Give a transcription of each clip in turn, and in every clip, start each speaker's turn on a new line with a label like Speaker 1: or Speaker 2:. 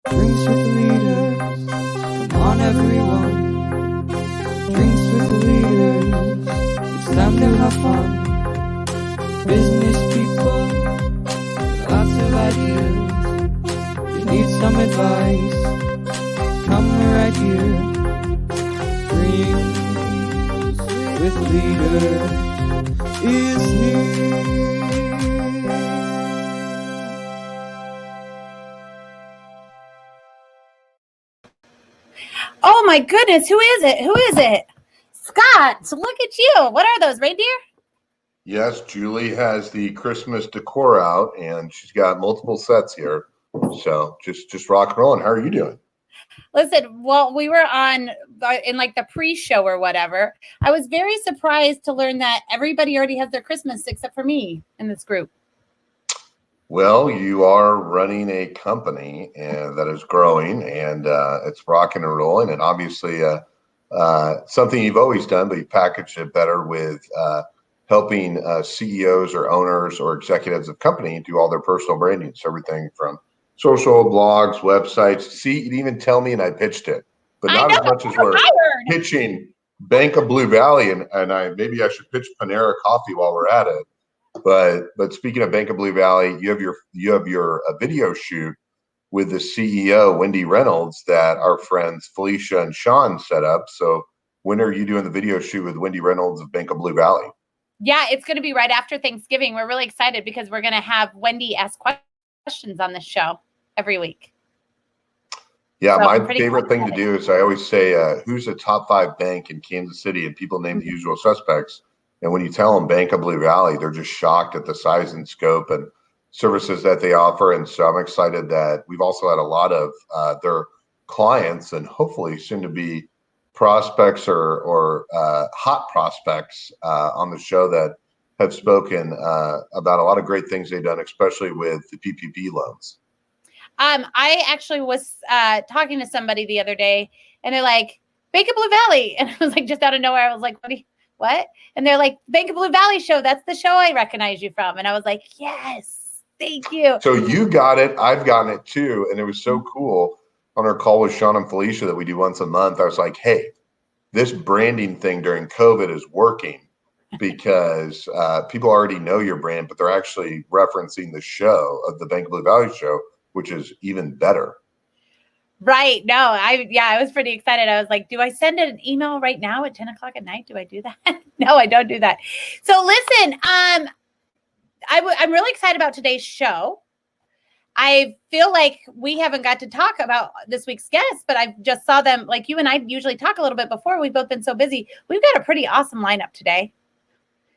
Speaker 1: Drinks with the leaders, come on everyone. Drinks with the leaders, it's time to have fun. Business people, with lots of ideas. You need some advice, come right here. Drinks with leaders is here.
Speaker 2: Oh my goodness, who is it? Who is it? Scott, so look at you. What are those, reindeer?
Speaker 3: Yes, Julie has the Christmas decor out, and she's got multiple sets here. So just rock and roll. And how are you doing?
Speaker 2: Listen, well, we were on in like the pre-show or whatever. I was very surprised to learn that everybody already has their Christmas except for me in this group.
Speaker 3: Well, you are running a company and that is growing, and it's rocking and rolling, and obviously something you've always done, but you packaged it better with helping CEOs or owners or executives of company do all their personal branding. So everything from social, blogs, websites. See, you didn't even tell me, and I pitched it, but not as much as we're pitching Bank of Blue Valley, and maybe I should pitch Panera Coffee while we're at it. But speaking of Bank of Blue Valley, you have your video shoot with the CEO, Wendy Reynolds, that our friends Felicia and Sean set up. So when are you doing the video shoot with Wendy Reynolds of Bank of Blue Valley?
Speaker 2: Yeah, it's going to be right after Thanksgiving. We're really excited because we're going to have Wendy ask questions on this show every week.
Speaker 3: Yeah, so my favorite thing to do is I always say, who's a top 5 bank in Kansas City? And people name the usual suspects. And when you tell them Bank of Blue Valley, they're just shocked at the size and scope and services that they offer. And so I'm excited that we've also had a lot of their clients and hopefully soon to be prospects or hot prospects on the show that have spoken about a lot of great things they've done, especially with the PPP loans.
Speaker 2: I actually was talking to somebody the other day, and they're like, Bank of Blue Valley. And I was like, just out of nowhere, I was like, what? And they're like, Bank of Blue Valley show. That's the show I recognize you from. And I was like, yes, thank you.
Speaker 3: So you got it. I've gotten it too. And it was so cool on our call with Sean and Felicia that we do once a month. I was like, hey, this branding thing during COVID is working because people already know your brand, but they're actually referencing the show of the Bank of Blue Valley show, which is even better.
Speaker 2: Right. No, I was pretty excited. I was like, do I send an email right now at 10 o'clock at night? Do I do that? No, I don't do that. So listen, I'm really excited about today's show. I feel like we haven't got to talk about this week's guests, but I just saw them, like you and I usually talk a little bit before. We've both been so busy. We've got a pretty awesome lineup today.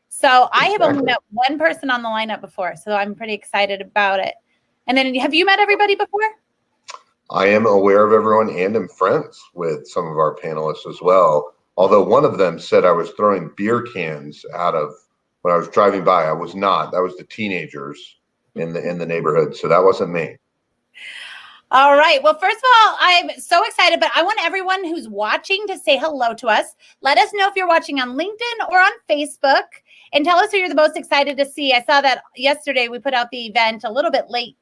Speaker 2: So I have only met one person on the lineup before, so I'm pretty excited about it. And then have you met everybody before?
Speaker 3: I am aware of everyone and am friends with some of our panelists as well. Although one of them said I was throwing beer cans out of when I was driving by. I was not. That was the teenagers in the neighborhood. So that wasn't me.
Speaker 2: All right. Well, first of all, I'm so excited, but I want everyone who's watching to say hello to us. Let us know if you're watching on LinkedIn or on Facebook, and tell us who you're the most excited to see. I saw that yesterday we put out the event a little bit late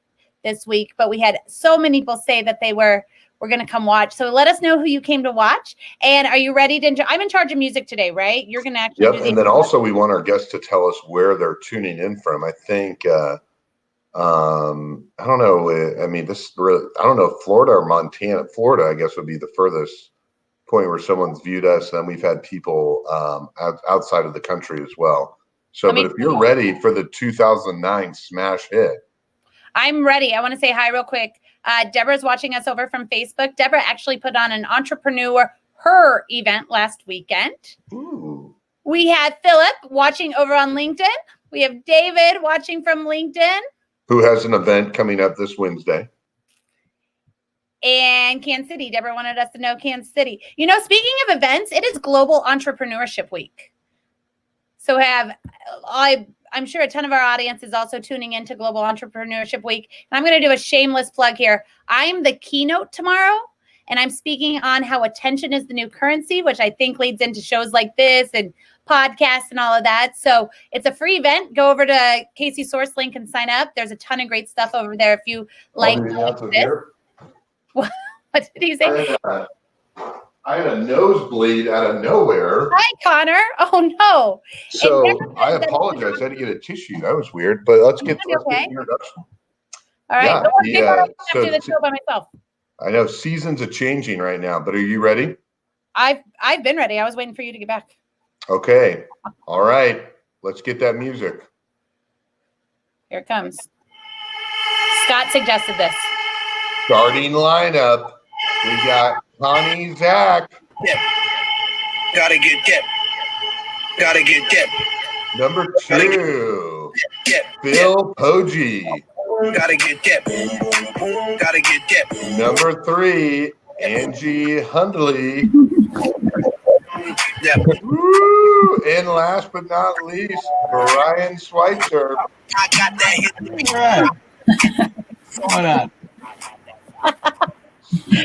Speaker 2: this week, but we had so many people say that they were going to come watch. So let us know who you came to watch. And are you ready to enjoy? I'm in charge of music today, right? You're going to actually do
Speaker 3: and then also we want our guests to tell us where they're tuning in from. I think I don't know. I mean, this really, I don't know, Florida or Montana. Florida, I guess, would be the furthest point where someone's viewed us. And we've had people outside of the country as well. So, but if you're ready for the 2009 smash hit.
Speaker 2: I'm ready. I want to say hi real quick. Deborah's watching us over from Facebook. Deborah actually put on an entrepreneur her event last weekend.
Speaker 3: Ooh.
Speaker 2: We had Philip watching over on LinkedIn. We have David watching from LinkedIn.
Speaker 3: Who has an event coming up this Wednesday.
Speaker 2: And Kansas City. Deborah wanted us to know Kansas City. You know, speaking of events, it is Global Entrepreneurship Week. So I'm sure a ton of our audience is also tuning into Global Entrepreneurship Week. And I'm going to do a shameless plug here. I'm the keynote tomorrow, and I'm speaking on how attention is the new currency, which I think leads into shows like this and podcasts and all of that. So it's a free event. Go over to Casey's Source link and sign up. There's a ton of great stuff over there if you like this. What did he say?
Speaker 3: I had a nosebleed out of nowhere.
Speaker 2: Hi, Connor. Oh no.
Speaker 3: So I apologize. I had to get a tissue. That was weird. But let's get the introduction.
Speaker 2: All right.
Speaker 3: Yeah,
Speaker 2: I have to do the show by myself.
Speaker 3: I know seasons are changing right now, but are you ready?
Speaker 2: I've been ready. I was waiting for you to get back.
Speaker 3: Okay. All right. Let's get that music.
Speaker 2: Here it comes. Scott suggested this.
Speaker 3: Starting lineup. We got Connie, Zack.
Speaker 4: Dip. Gotta get dip. Gotta get dip.
Speaker 3: Number 2.
Speaker 4: Dip.
Speaker 3: Bill Poje.
Speaker 4: Gotta get dip. Gotta get dip.
Speaker 3: Number 3. Angie Hundley.
Speaker 4: Dip.
Speaker 3: Woo! And last but not least, Brian Switzer.
Speaker 4: I got that hit.
Speaker 5: All right. Why not?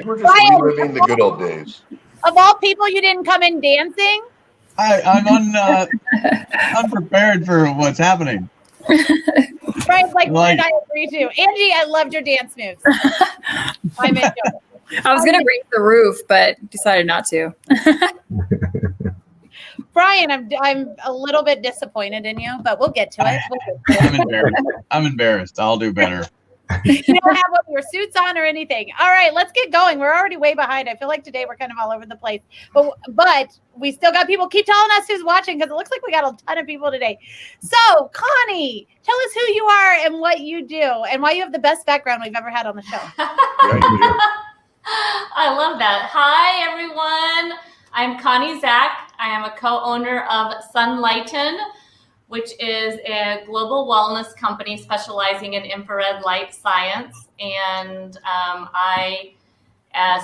Speaker 3: We're just reliving the good old days.
Speaker 2: Of all people, you didn't come in dancing?
Speaker 5: I'm unprepared for what's happening.
Speaker 2: Brian's like, I agree too. Angie, I loved your dance moves. I'm into it.
Speaker 6: I was going to raise the roof, but decided not to.
Speaker 2: Brian, I'm a little bit disappointed in you, but we'll get to it.
Speaker 5: I'm embarrassed. I'll do better.
Speaker 2: You don't have one of your suits on or anything. All right, let's get going. We're already way behind. I feel like today we're kind of all over the place. But we still got people. Keep telling us who's watching because it looks like we got a ton of people today. So, Connie, tell us who you are and what you do and why you have the best background we've ever had on the show.
Speaker 3: Yeah, you do.
Speaker 7: I love that. Hi, everyone. I'm Connie Zack. I am a co-owner of Sunlighten, which is a global wellness company specializing in infrared light science. And I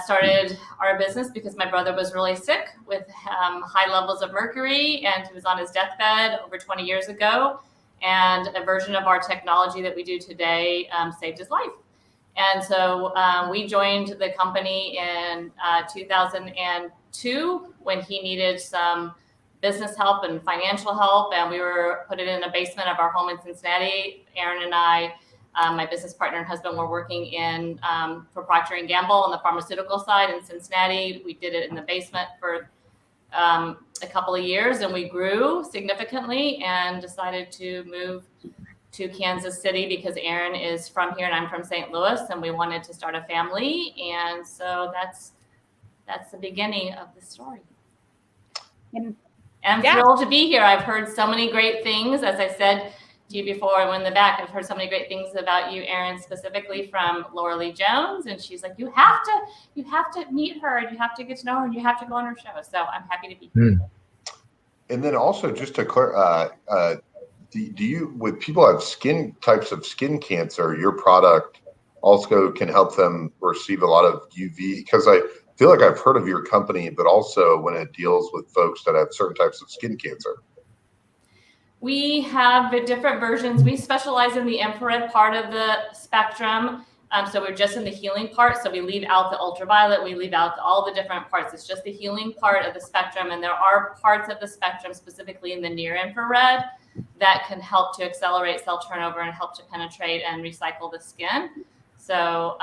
Speaker 7: started our business because my brother was really sick with high levels of mercury, and he was on his deathbed over 20 years ago. And a version of our technology that we do today saved his life. And so we joined the company in 2002 when he needed some business help and financial help. And we were put it in a basement of our home in Cincinnati. Aaron and I, my business partner and husband, were working in for Procter & Gamble on the pharmaceutical side in Cincinnati. We did it in the basement for a couple of years, and we grew significantly and decided to move to Kansas City because Aaron is from here and I'm from St. Louis, and we wanted to start a family. And so that's the beginning of the story. And I'm thrilled to be here. I've heard so many great things. As I said to you before I went in the back, I've heard so many great things about you, Aaron, specifically from Laura Lee Jones. And she's like, you have to meet her, and you have to get to know her, and you have to go on her show. So I'm happy to be here.
Speaker 3: And then also just to clarify, do you, with people who have types of skin cancer, your product also can help them receive a lot of UV? Because I feel like I've heard of your company, but also when it deals with folks that have certain types of skin cancer.
Speaker 7: We have different versions. We specialize in the infrared part of the spectrum. So we're just in the healing part. So we leave out the ultraviolet. We leave out all the different parts. It's just the healing part of the spectrum. And there are parts of the spectrum, specifically in the near infrared, that can help to accelerate cell turnover and help to penetrate and recycle the skin. So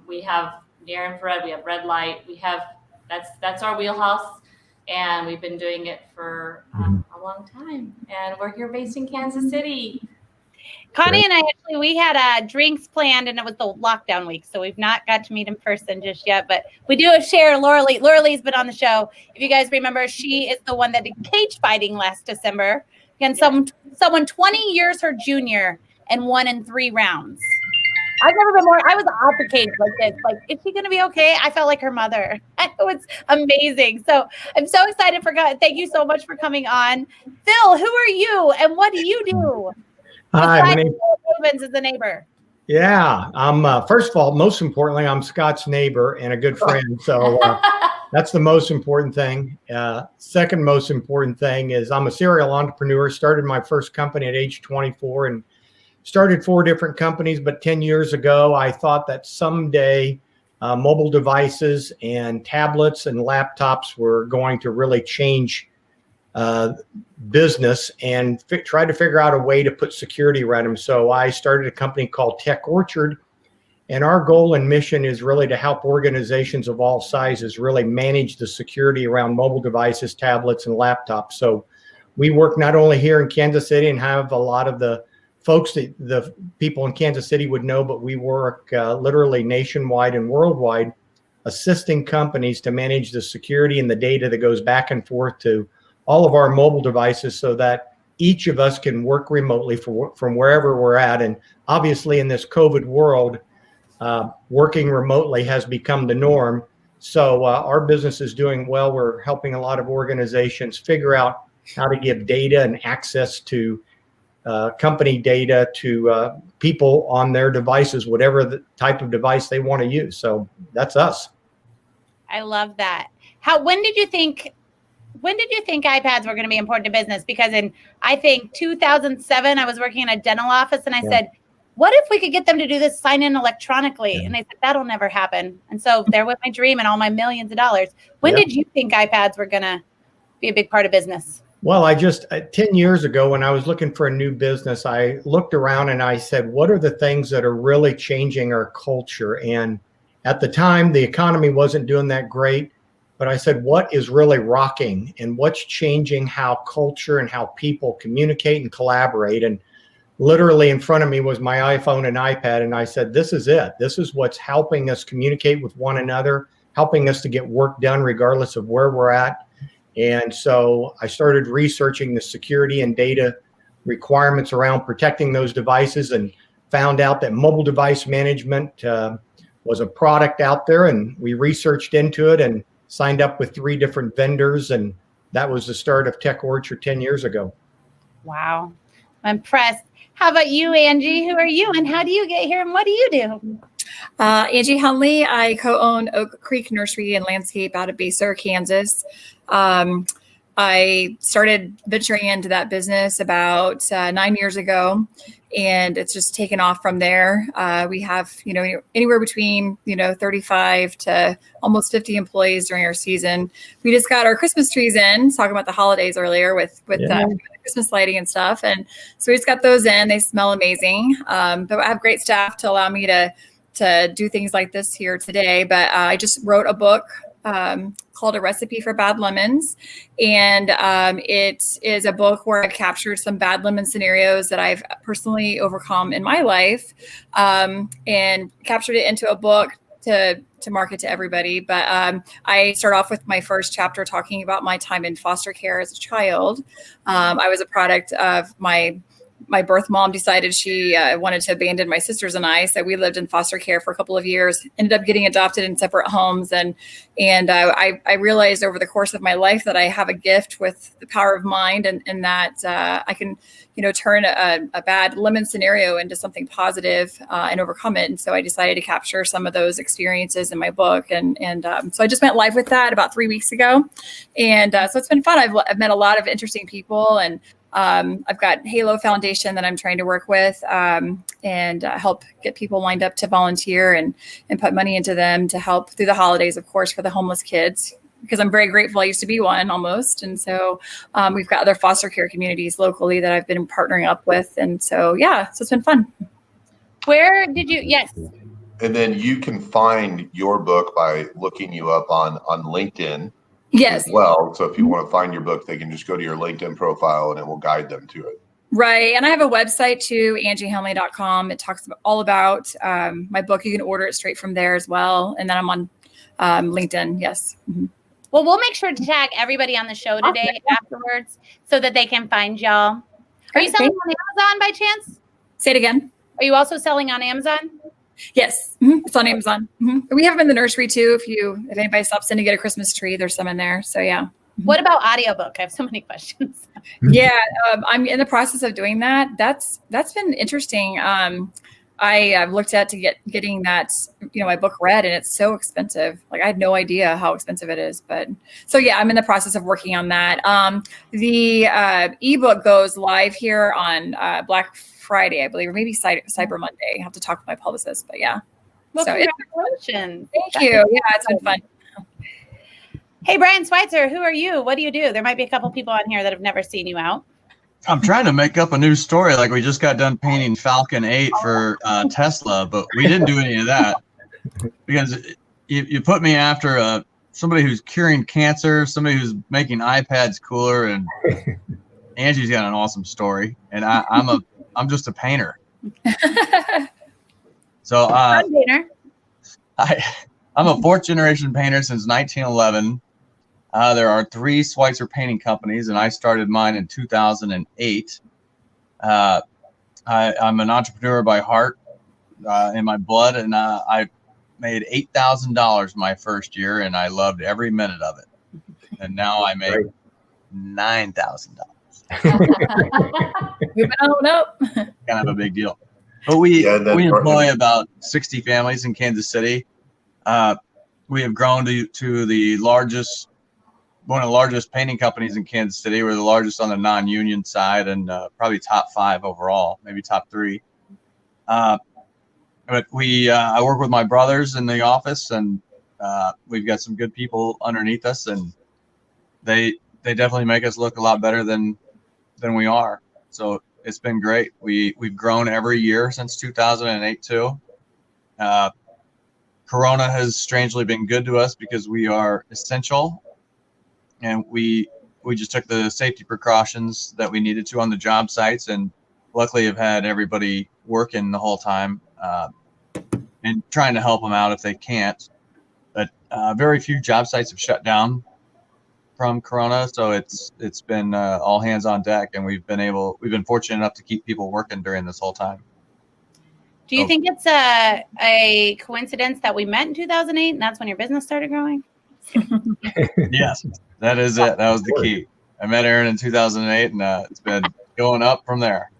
Speaker 7: we have near infrared, we have red light, we have, that's our wheelhouse. And we've been doing it for a long time. And we're here based in Kansas City.
Speaker 2: Connie and I we had drinks planned, and it was the lockdown week, so we've not got to meet in person just yet. But we do share Laura Lee. Laura Lee's been on the show. If you guys remember, she is the one that did cage fighting last December against someone 20 years her junior and won in 3 rounds. I've never been more. I was off the cage like this. Like, is she going to be okay? I felt like her mother. It was amazing. So I'm so excited for God. Thank you so much for coming on. Phil, who are you and what do you do?
Speaker 8: Hi, my name
Speaker 2: is the neighbor.
Speaker 8: Yeah, I'm first of all, most importantly, I'm Scott's neighbor and a good friend. So that's the most important thing. Second most important thing is I'm a serial entrepreneur. Started my first company at age 24 and started 4 different companies. But 10 years ago, I thought that someday mobile devices and tablets and laptops were going to really change business and try to figure out a way to put security around them. So I started a company called TechOrchard, And our goal and mission is really to help organizations of all sizes really manage the security around mobile devices, tablets, and laptops. So we work not only here in Kansas City and have a lot of the folks that the people in Kansas City would know, but we work literally nationwide and worldwide, assisting companies to manage the security and the data that goes back and forth to all of our mobile devices so that each of us can work remotely from wherever we're at. And obviously in this COVID world, working remotely has become the norm. So our business is doing well. We're helping a lot of organizations figure out how to give data and access to company data to people on their devices, whatever the type of device they want to use. So that's us.
Speaker 2: I love that. When did you think iPads were going to be important to business? Because in, I think 2007, I was working in a dental office and I said, what if we could get them to do this sign in electronically? And they said, that'll never happen. And so there went my dream and all my millions of dollars. When did you think iPads were going to be a big part of business?
Speaker 8: Well, I just 10 years ago, when I was looking for a new business, I looked around and I said, what are the things that are really changing our culture? And at the time, the economy wasn't doing that great. But I said, what is really rocking and what's changing how culture and how people communicate and collaborate? And literally in front of me was my iPhone and iPad. And I said, this is it. This is what's helping us communicate with one another, helping us to get work done regardless of where we're at. And so I started researching the security and data requirements around protecting those devices and found out that mobile device management was a product out there. And we researched into it and signed up with 3 different vendors. And that was the start of TechOrchard 10 years ago.
Speaker 2: Wow. I'm impressed. How about you, Angie? Who are you and how do you get here and what do you do?
Speaker 6: Angie Hundley. I co-own Oak Creek Nursery and Landscape out of Basehor, Kansas. I started venturing into that business about 9 years ago, and it's just taken off from there. We have, anywhere between, 35 to almost 50 employees during our season. We just got our Christmas trees in, talking about the holidays earlier with Christmas lighting and stuff. And so we just got those in. They smell amazing. But I have great staff to allow me to do things like this here today. But I just wrote a book called A Recipe for Bad Lemons. And it is a book where I've captured some bad lemon scenarios that I've personally overcome in my life, and captured it into a book to market to everybody. But I start off with my first chapter talking about my time in foster care as a child. I was a product of my birth mom decided she wanted to abandon my sisters and I. So we lived in foster care for a couple of years, ended up getting adopted in separate homes. And I realized over the course of my life that I have a gift with the power of mind and that I can, turn a bad lemon scenario into something positive and overcome it. And so I decided to capture some of those experiences in my book. And so I just went live with that about 3 weeks ago. And so it's been fun. I've met a lot of interesting people, and I've got Halo Foundation that I'm trying to work with and help get people lined up to volunteer and put money into them to help through the holidays, of course, for the homeless kids, because I'm very grateful. I used to be one almost. And so we've got other foster care communities locally that I've been partnering up with. And so, so it's been fun.
Speaker 2: Where did you, yes.
Speaker 3: And then you can find your book by looking you up on LinkedIn.
Speaker 6: Yes.
Speaker 3: As well. So if you want to find your book, they can just go to your LinkedIn profile and it will guide them to it.
Speaker 6: Right. And I have a website too, angiehandley.com. It talks all about my book. You can order it straight from there as well. And then I'm on LinkedIn. Yes. Mm-hmm.
Speaker 2: Well, we'll make sure to tag everybody on the show today afterwards so that they can find y'all. Are you selling on Amazon by chance?
Speaker 6: Say it again.
Speaker 2: Are you also selling on Amazon?
Speaker 6: Yes, mm-hmm. It's on Amazon. Mm-hmm. We have them in the nursery too. If anybody stops in to get a Christmas tree, there's some in there. So yeah. Mm-hmm.
Speaker 2: What about audiobook? I have so many questions.
Speaker 6: Yeah, I'm in the process of doing that. That's been interesting. I've looked at getting that, my book read, and it's so expensive. Like I had no idea how expensive it is, but so yeah, I'm in the process of working on that. The ebook goes live here on Black Friday, I believe, or maybe Cyber Monday. I have to talk with my publicist, but yeah.
Speaker 2: Well,
Speaker 6: so
Speaker 2: congratulations.
Speaker 6: Thank you. Yeah, it's been fun.
Speaker 2: Hey, Brian Switzer, who are you? What do you do? There might be a couple people on here that have never seen you out.
Speaker 5: I'm trying to make up a new story. Like we just got done painting Falcon 8 for Tesla, but we didn't do any of that because you put me after somebody who's curing cancer, somebody who's making iPads cooler, and Angie's got an awesome story, and I'm just a painter. So
Speaker 2: painter.
Speaker 5: I'm a fourth generation painter since 1911. There are 3 Switzer painting companies, and I started mine in 2008. I'm an entrepreneur by heart, in my blood, and I made $8,000 my first year, and I loved every minute of it. And now I make $9,000.
Speaker 6: Moving on up.
Speaker 5: Kind of a big deal. But we employ about 60 families in Kansas City. We have grown to the largest, one of the largest painting companies in Kansas City. We're the largest on the non-union side, and probably top 5 overall, maybe top 3. But I work with my brothers in the office, and we've got some good people underneath us, and they definitely make us look a lot better than we are. So it's been great. We've grown every year since 2008 too. Corona has strangely been good to us because we are essential, and we just took the safety precautions that we needed to on the job sites, and luckily have had everybody working the whole time, and trying to help them out if they can't. But very few job sites have shut down from Corona, so it's been all hands on deck, and we've been fortunate enough to keep people working during this whole time.
Speaker 2: Do you think it's a coincidence that we met in 2008 and that's when your business started growing?
Speaker 5: Yes, that is it. That was the key. I met Aaron in 2008, and it's been going up from there.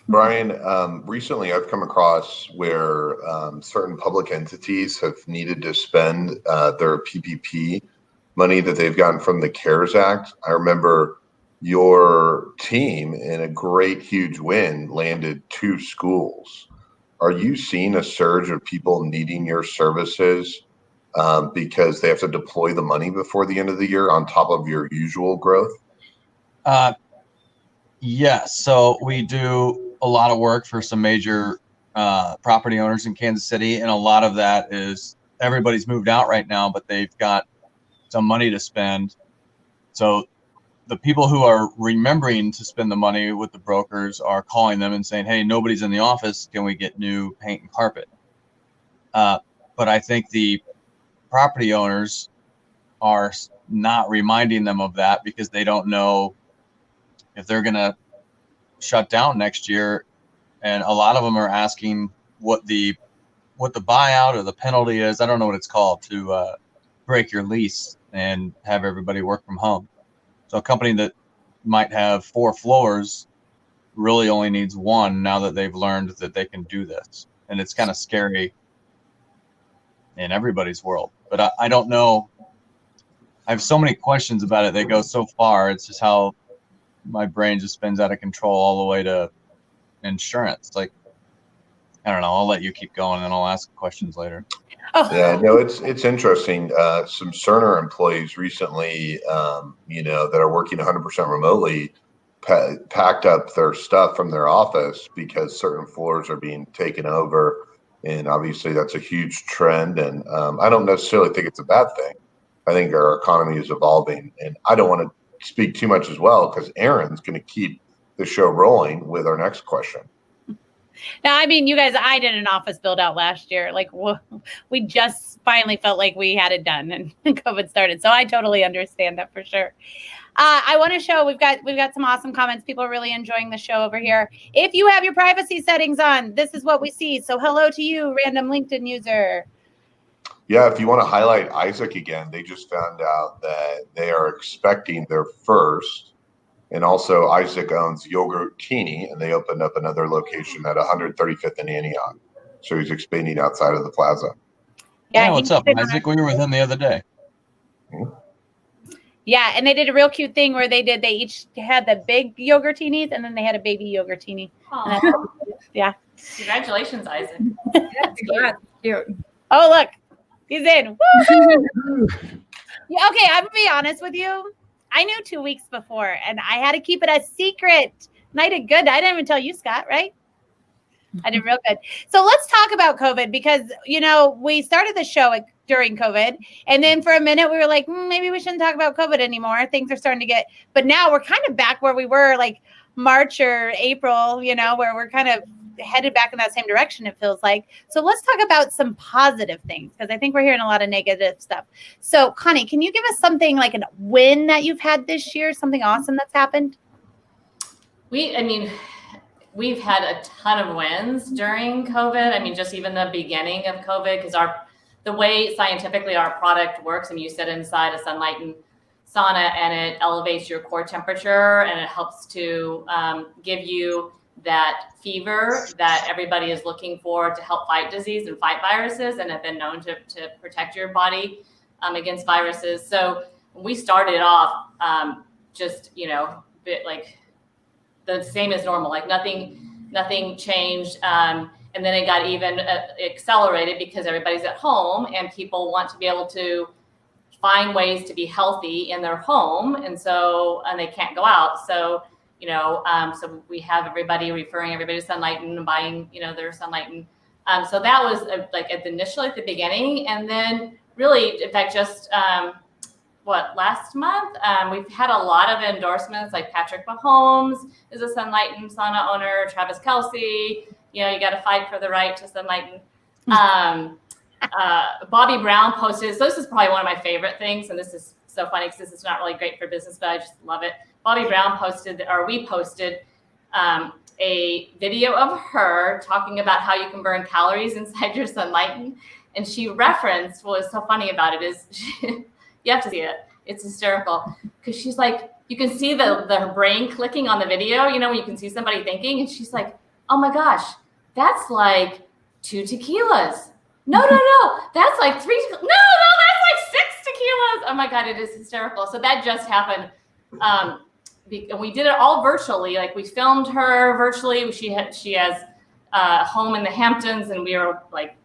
Speaker 3: Brian, recently I've come across where certain public entities have needed to spend their PPP money that they've gotten from the CARES Act. I remember your team, in a great, huge win, landed 2 schools. Are you seeing a surge of people needing your services because they have to deploy the money before the end of the year on top of your usual growth?
Speaker 5: Yes. So we do a lot of work for some major property owners in Kansas City, and a lot of that is everybody's moved out right now, but they've got some money to spend. So the people who are remembering to spend the money with the brokers are calling them and saying, hey, nobody's in the office. Can we get new paint and carpet? But I think the property owners are not reminding them of that because they don't know if they're going to shut down next year. And a lot of them are asking what the buyout or the penalty is. I don't know what it's called to break your lease and have everybody work from home. So a company that might have 4 floors really only needs 1 now that they've learned that they can do this. And it's kind of scary in everybody's world. But I don't know. I have so many questions about it. They go so far. It's just how my brain just spins out of control all the way to insurance. Like, I don't know. I'll let you keep going, and then I'll ask questions later.
Speaker 2: Oh.
Speaker 3: Yeah, no, it's interesting. Some Cerner employees recently, that are working 100% remotely, packed up their stuff from their office because certain floors are being taken over, and obviously that's a huge trend. And I don't necessarily think it's a bad thing. I think our economy is evolving, and I don't want to speak too much as well because Aaron's going to keep the show rolling with our next question.
Speaker 2: Now, I mean, you guys, I did an office build out last year. Like, we just finally felt like we had it done, and COVID started. So I totally understand that for sure. I want to show we've got some awesome comments. People are really enjoying the show over here. If you have your privacy settings on, this is what we see. So hello to you, random LinkedIn user.
Speaker 3: Yeah, if you want to highlight Isaac again, they just found out that they are expecting their first. And also, Isaac owns Yogurtini, and they opened up another location at 135th and Antioch. So he's expanding outside of the plaza.
Speaker 5: Yeah, what's up, Isaac? We were with him the other day.
Speaker 3: Mm-hmm.
Speaker 2: Yeah, and they did a real cute thing where they each had the big Yogurtinis, and then they had a baby Yogurtini. Yeah.
Speaker 7: Congratulations, Isaac.
Speaker 6: That's cute.
Speaker 2: Oh, look. He's in. Woo! Yeah, okay, I'm going to be honest with you. I knew 2 weeks before, and I had to keep it a secret And I did good. I didn't even tell you, Scott, right? I did real good. So let's talk about COVID because, we started the show during COVID. And then for a minute, we were like, maybe we shouldn't talk about COVID anymore. Things are starting to but now we're kind of back where we were like March or April, where we're kind of headed back in that same direction, it feels like. So let's talk about some positive things because I think we're hearing a lot of negative stuff. So Connie, can you give us something like a win that you've had this year, something awesome that's happened?
Speaker 7: We've had a ton of wins during COVID. Just even the beginning of COVID, because the way scientifically our product works, you sit inside a Sunlighten sauna and it elevates your core temperature and it helps to give you that fever that everybody is looking for to help fight disease and fight viruses and have been known to protect your body against viruses. So we started off bit like the same as normal, like nothing changed. And then it got even accelerated because everybody's at home and people want to be able to find ways to be healthy in their home. And they can't go out. So, so we have everybody referring everybody to Sunlighten and buying, their Sunlighten. So that was initially at the beginning. And then really, in fact, just last month, we've had a lot of endorsements, like Patrick Mahomes is a Sunlighten sauna owner, Travis Kelce, you got to fight for the right to Sunlighten. Bobby Brown posted, so this is probably one of my favorite things, and this is so funny because this is not really great for business, but I just love it. Bobby Brown we posted a video of her talking about how you can burn calories inside your Sunlighten. And she referenced, what was so funny about it is, you have to see it. It's hysterical. Because she's like, you can see the brain clicking on the video, when you can see somebody thinking. And she's like, oh my gosh, that's like 2 tequilas. No, that's like 3. No, that's like 6 tequilas. Oh my God, it is hysterical. So that just happened. And we did it all virtually. Like we filmed her virtually. She has a home in the Hamptons, and we were like,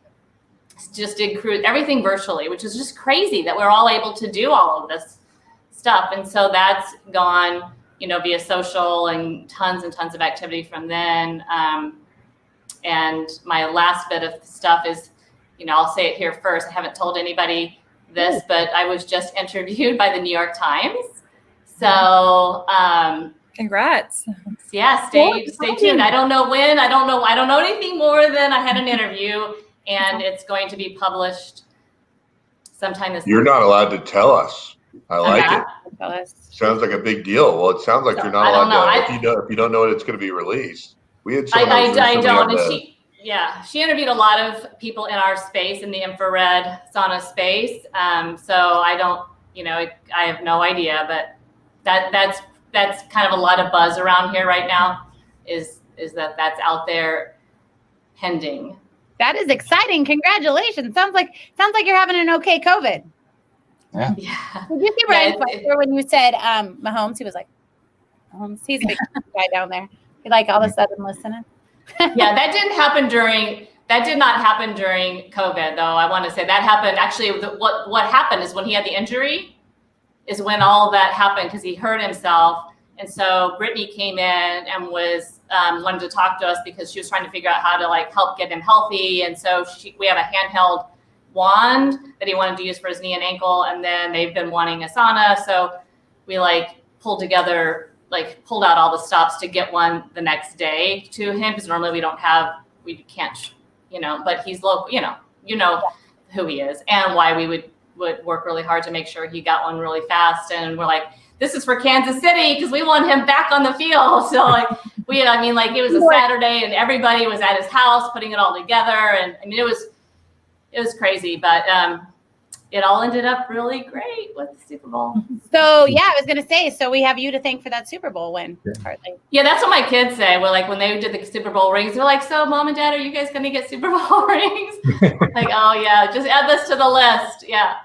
Speaker 7: just did cruise, everything virtually, which is just crazy that we're all able to do all of this stuff. And so that's gone, via social and tons of activity from then. And my last bit of stuff is, I'll say it here first. I haven't told anybody this, but I was just interviewed by the New York Times. So,
Speaker 6: congrats.
Speaker 7: Yeah, stay tuned. I don't know when, I don't know anything more than I had an interview. And it's going to be published sometime this
Speaker 3: You're not allowed to tell us. I like
Speaker 2: it.
Speaker 3: Sounds like a big deal. Well, it sounds like you're not allowed to. If you don't know it's going to be released. We had
Speaker 7: I don't. And she interviewed a lot of people in our space, in the infrared sauna space. So I don't, I have no idea, but that's kind of a lot of buzz around here right now. Is that's out there pending.
Speaker 2: That is exciting. Congratulations. Sounds like you're having an okay COVID.
Speaker 5: Yeah.
Speaker 2: Did you see Ryan Switzer when you said Mahomes? He was like, Mahomes. He's a big guy down there. He all of a sudden listening.
Speaker 7: Yeah, that did not happen during COVID, though. I want to say that happened. Actually, what happened is when he had the injury is when all that happened because he hurt himself. And so Brittany came in and was wanted to talk to us because she was trying to figure out how to help get him healthy. And so we have a handheld wand that he wanted to use for his knee and ankle. And then they've been wanting a sauna. So we pulled out all the stops to get one the next day to him. Because normally we can't, but he's local, you know who he is and why we would work really hard to make sure he got one really fast. And we're like, this is for Kansas City because we want him back on the field. So it was a Saturday and everybody was at his house putting it all together. And it was crazy, but it all ended up really great with the Super Bowl.
Speaker 2: So yeah, I was going to say, so we have you to thank for that Super Bowl win. Partly.
Speaker 7: Yeah, that's what my kids say. We're when they did the Super Bowl rings, they're like, so Mom and Dad, are you guys going to get Super Bowl rings? Oh yeah, just add this to the list. Yeah.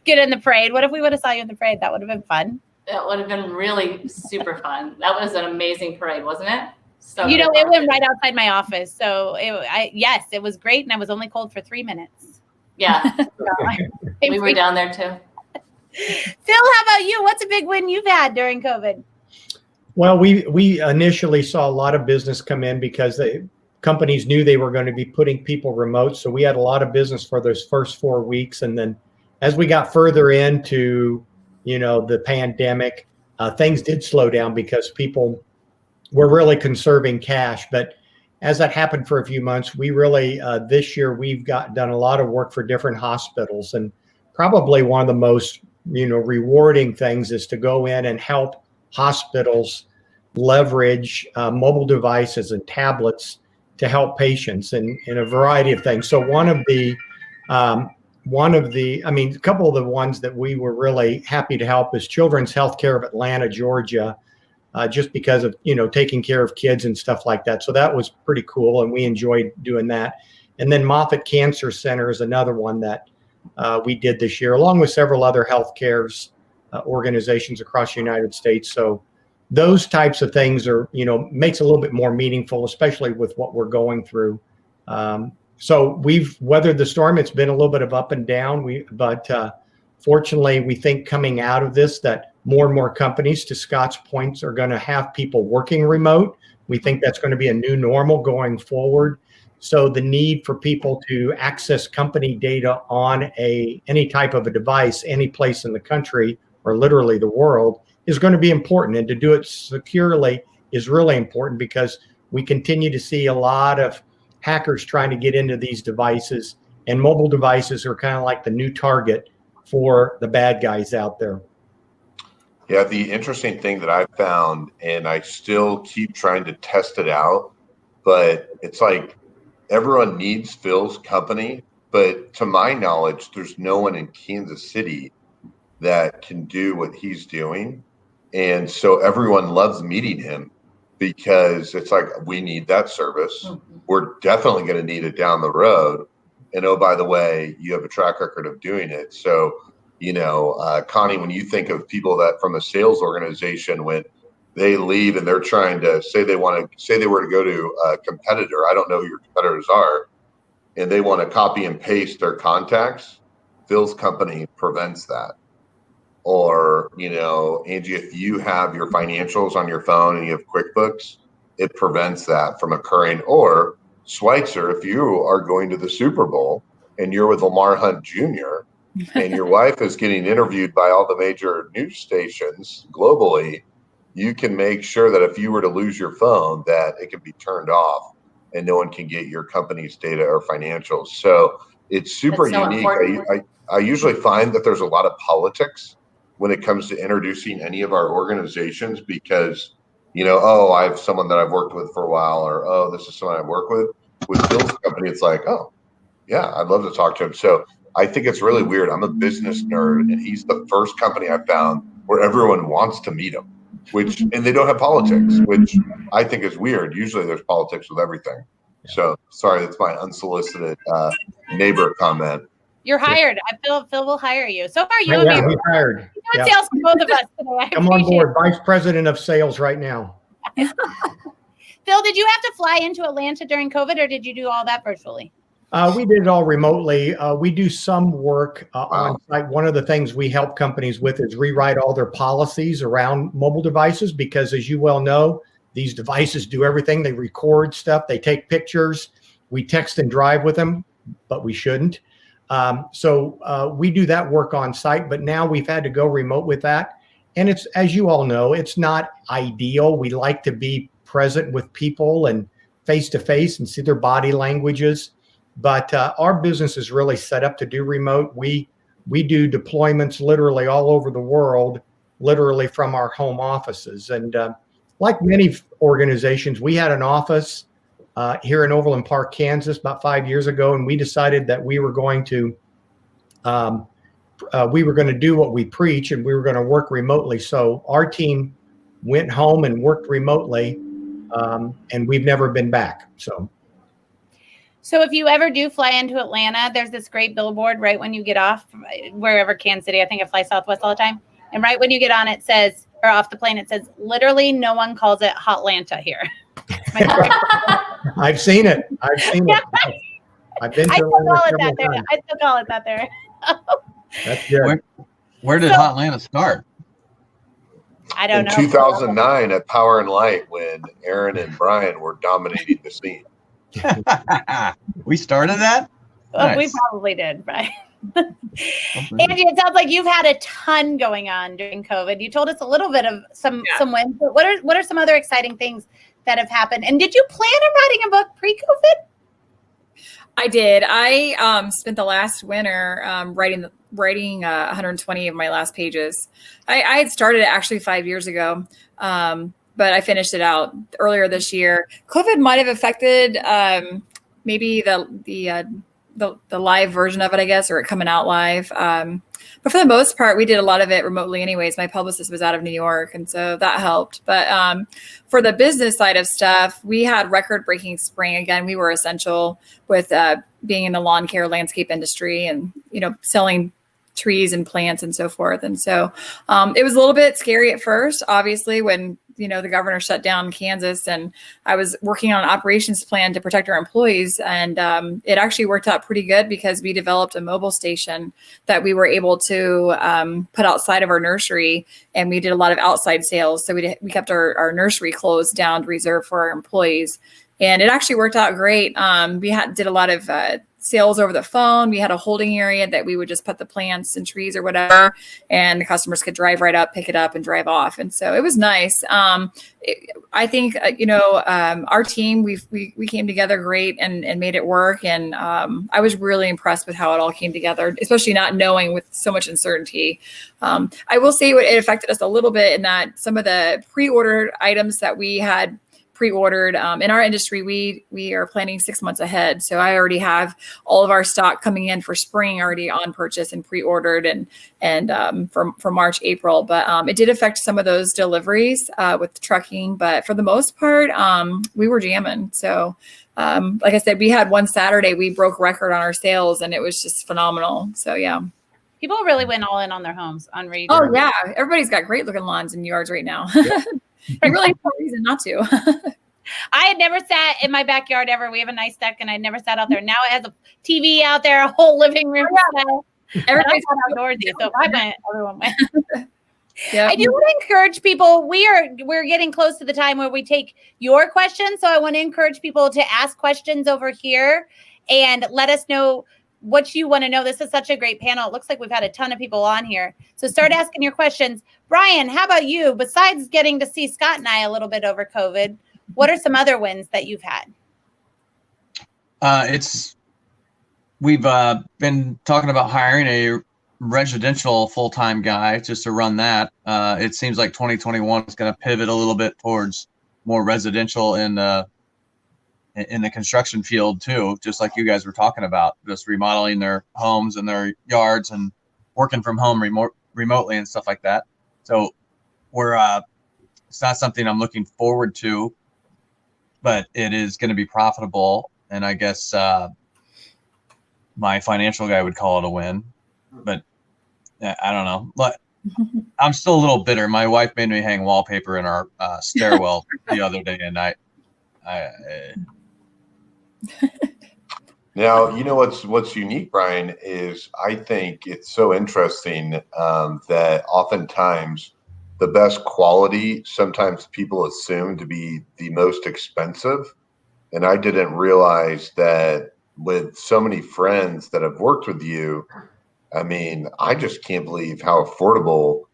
Speaker 2: Get in the parade. What if we would have saw you in the parade? That would have been fun.
Speaker 7: That would have been really super fun. That was an amazing parade, wasn't it? So
Speaker 2: it went right outside my office. So it was great. And I was only cold for 3 minutes.
Speaker 7: Yeah. We were down there too.
Speaker 2: Phil, how about you? What's a big win you've had during COVID?
Speaker 8: Well, we initially saw a lot of business come in because the companies knew they were going to be putting people remote. So we had a lot of business for those first 4 weeks. And then as we got further into, the pandemic, things did slow down because people were really conserving cash. But as that happened for a few months, we really, this year, we've done a lot of work for different hospitals. And probably one of the most, rewarding things is to go in and help hospitals leverage mobile devices and tablets to help patients in a variety of things. So a couple of the ones that we were really happy to help is Children's Healthcare of Atlanta, Georgia, just because of, taking care of kids and stuff like that. So that was pretty cool, and we enjoyed doing that. And then Moffitt Cancer Center is another one that we did this year, along with several other healthcare organizations across the United States. So those types of things are, makes it a little bit more meaningful, especially with what we're going through. So we've weathered the storm. It's been a little bit of up and down. But fortunately, we think coming out of this that more and more companies, to Scott's points, are going to have people working remote. We think that's going to be a new normal going forward. So the need for people to access company data on any type of a device, any place in the country or literally the world, is going to be important. And to do it securely is really important because we continue to see a lot of hackers trying to get into these devices, and mobile devices are kind of like the new target for the bad guys out there.
Speaker 3: Yeah, the interesting thing that I found, and I still keep trying to test it out, but it's like everyone needs Phil's company, but to my knowledge, there's no one in Kansas City that can do what he's doing. And so everyone loves meeting him because it's like, we need that service. Mm-hmm. We're definitely going to need it down the road. And oh, by the way, you have a track record of doing it. So, Connie, when you think of people that from a sales organization, when they leave and they're trying to say they were to go to a competitor, I don't know who your competitors are, and they want to copy and paste their contacts, Phil's company prevents that. Or, Angie, if you have your financials on your phone and you have QuickBooks, it prevents that from occurring. Or Switzer, if you are going to the Super Bowl and you're with Lamar Hunt Jr. and your wife is getting interviewed by all the major news stations globally, you can make sure that if you were to lose your phone, that it can be turned off and no one can get your company's data or financials. So it's super unique. I usually find that there's a lot of politics when it comes to introducing any of our organizations because, I have someone that I've worked with for a while, or, oh, this is someone I work with. With Phil's company, it's like, oh, yeah, I'd love to talk to him. So I think it's really weird. I'm a business nerd, and he's the first company I found where everyone wants to meet him, and they don't have politics, which I think is weird. Usually there's politics with everything. So sorry, that's my unsolicited neighbor comment.
Speaker 2: You're hired. Phil will hire you. So far, you
Speaker 8: and me. Hired.
Speaker 2: Doing sales for both of us today.
Speaker 8: Come on board, Vice President of Sales right now.
Speaker 2: Phil, did you have to fly into Atlanta during COVID, or did you do all that virtually?
Speaker 8: We did it all remotely. We do some work on site. One of the things we help companies with is rewrite all their policies around mobile devices because, as you well know, these devices do everything. They record stuff. They take pictures. We text and drive with them, but we shouldn't. So we do that work on site, but now we've had to go remote with that. And it's, as you all know, it's not ideal. We like to be present with people and face to face and see their body languages. But our business is really set up to do remote. We do deployments literally all over the world, literally from our home offices. And like many organizations, we had an office here in Overland Park, Kansas, about 5 years ago, and we decided that we were going to do what we preach, and we were going to work remotely. So our team went home and worked remotely, and we've never been back.
Speaker 2: So if you ever do fly into Atlanta, there's this great billboard right when you get off, wherever, Kansas City. I think I fly Southwest all the time. And right when you get on, it says, or off the plane, it says, literally no one calls it Hotlanta here.
Speaker 8: I've seen it.
Speaker 2: Yeah.
Speaker 8: I've been to
Speaker 2: I still call it that there.
Speaker 8: That's good.
Speaker 5: Where did Hotlanta start?
Speaker 2: I don't
Speaker 3: In
Speaker 2: know.
Speaker 3: 2009 at Power and Light, when Aaron and Brian were dominating the scene.
Speaker 5: We started that?
Speaker 2: Well, we
Speaker 5: Nice.
Speaker 2: probably did, right? Angie, it sounds like you've had a ton going on during COVID. You told us a little bit of some wins, but what are some other exciting things that have happened? And did you plan on writing a book pre-COVID?
Speaker 6: I did. I spent the last winter writing 120 of my last pages. I had started it actually 5 years ago, but I finished it out earlier this year. COVID might have affected maybe the live version of it, I guess, or it coming out live. But for the most part, we did a lot of it remotely anyways. My publicist was out of New York, and so that helped. But for the business side of stuff, we had record-breaking spring. Again, we were essential with being in the lawn care landscape industry and, selling trees and plants and so forth. And so it was a little bit scary at first, obviously, when the governor shut down Kansas, and I was working on an operations plan to protect our employees. And it actually worked out pretty good because we developed a mobile station that we were able to put outside of our nursery, and we did a lot of outside sales. So we kept our nursery closed down to reserve for our employees. And it actually worked out great. We did a lot of sales over the phone. We had a holding area that we would just put the plants and trees or whatever, and the customers could drive right up, pick it up, and drive off. And so it was nice. I think our team we came together great and made it work. And I was really impressed with how it all came together, especially not knowing with so much uncertainty. I will say it affected us a little bit in that some of the pre-ordered items that we had pre-ordered in our industry, we are planning 6 months ahead. So I already have all of our stock coming in for spring already on purchase and pre-ordered and for March, April. But it did affect some of those deliveries with trucking. But for the most part, we were jamming. So like I said, we had one Saturday, we broke record on our sales, and it was just phenomenal. So yeah.
Speaker 2: People really went all in on their homes on reading.
Speaker 6: Oh yeah. Everybody's got great looking lawns and yards right now. Yeah. I really have no reason not to.
Speaker 2: I had never sat in my backyard ever. We have a nice deck, and I never sat out there. Now it has a TV out there, a whole living room. Everybody's outdoorsy, so if I went, everyone went. Yeah. I do want to encourage people. We're getting close to the time where we take your questions, so I want to encourage people to ask questions over here and let us know what you want to know. This is such a great panel. It looks like we've had a ton of people on here. So start asking your questions. Brian, how about you? Besides getting to see Scott and I a little bit over COVID, what are some other wins that you've had?
Speaker 5: We've been talking about hiring a residential full-time guy just to run that. It seems like 2021 is going to pivot a little bit towards more residential in the construction field too, just like you guys were talking about, just remodeling their homes and their yards and working from home remotely and stuff like that. So it's not something I'm looking forward to, but it is going to be profitable. And I guess my financial guy would call it a win, but I don't know. But I'm still a little bitter. My wife made me hang wallpaper in our stairwell the other day, and I
Speaker 3: Now, what's unique, Brian, is I think it's so interesting that oftentimes the best quality, sometimes people assume to be the most expensive. And I didn't realize that with so many friends that have worked with you, I mean, I just can't believe how affordable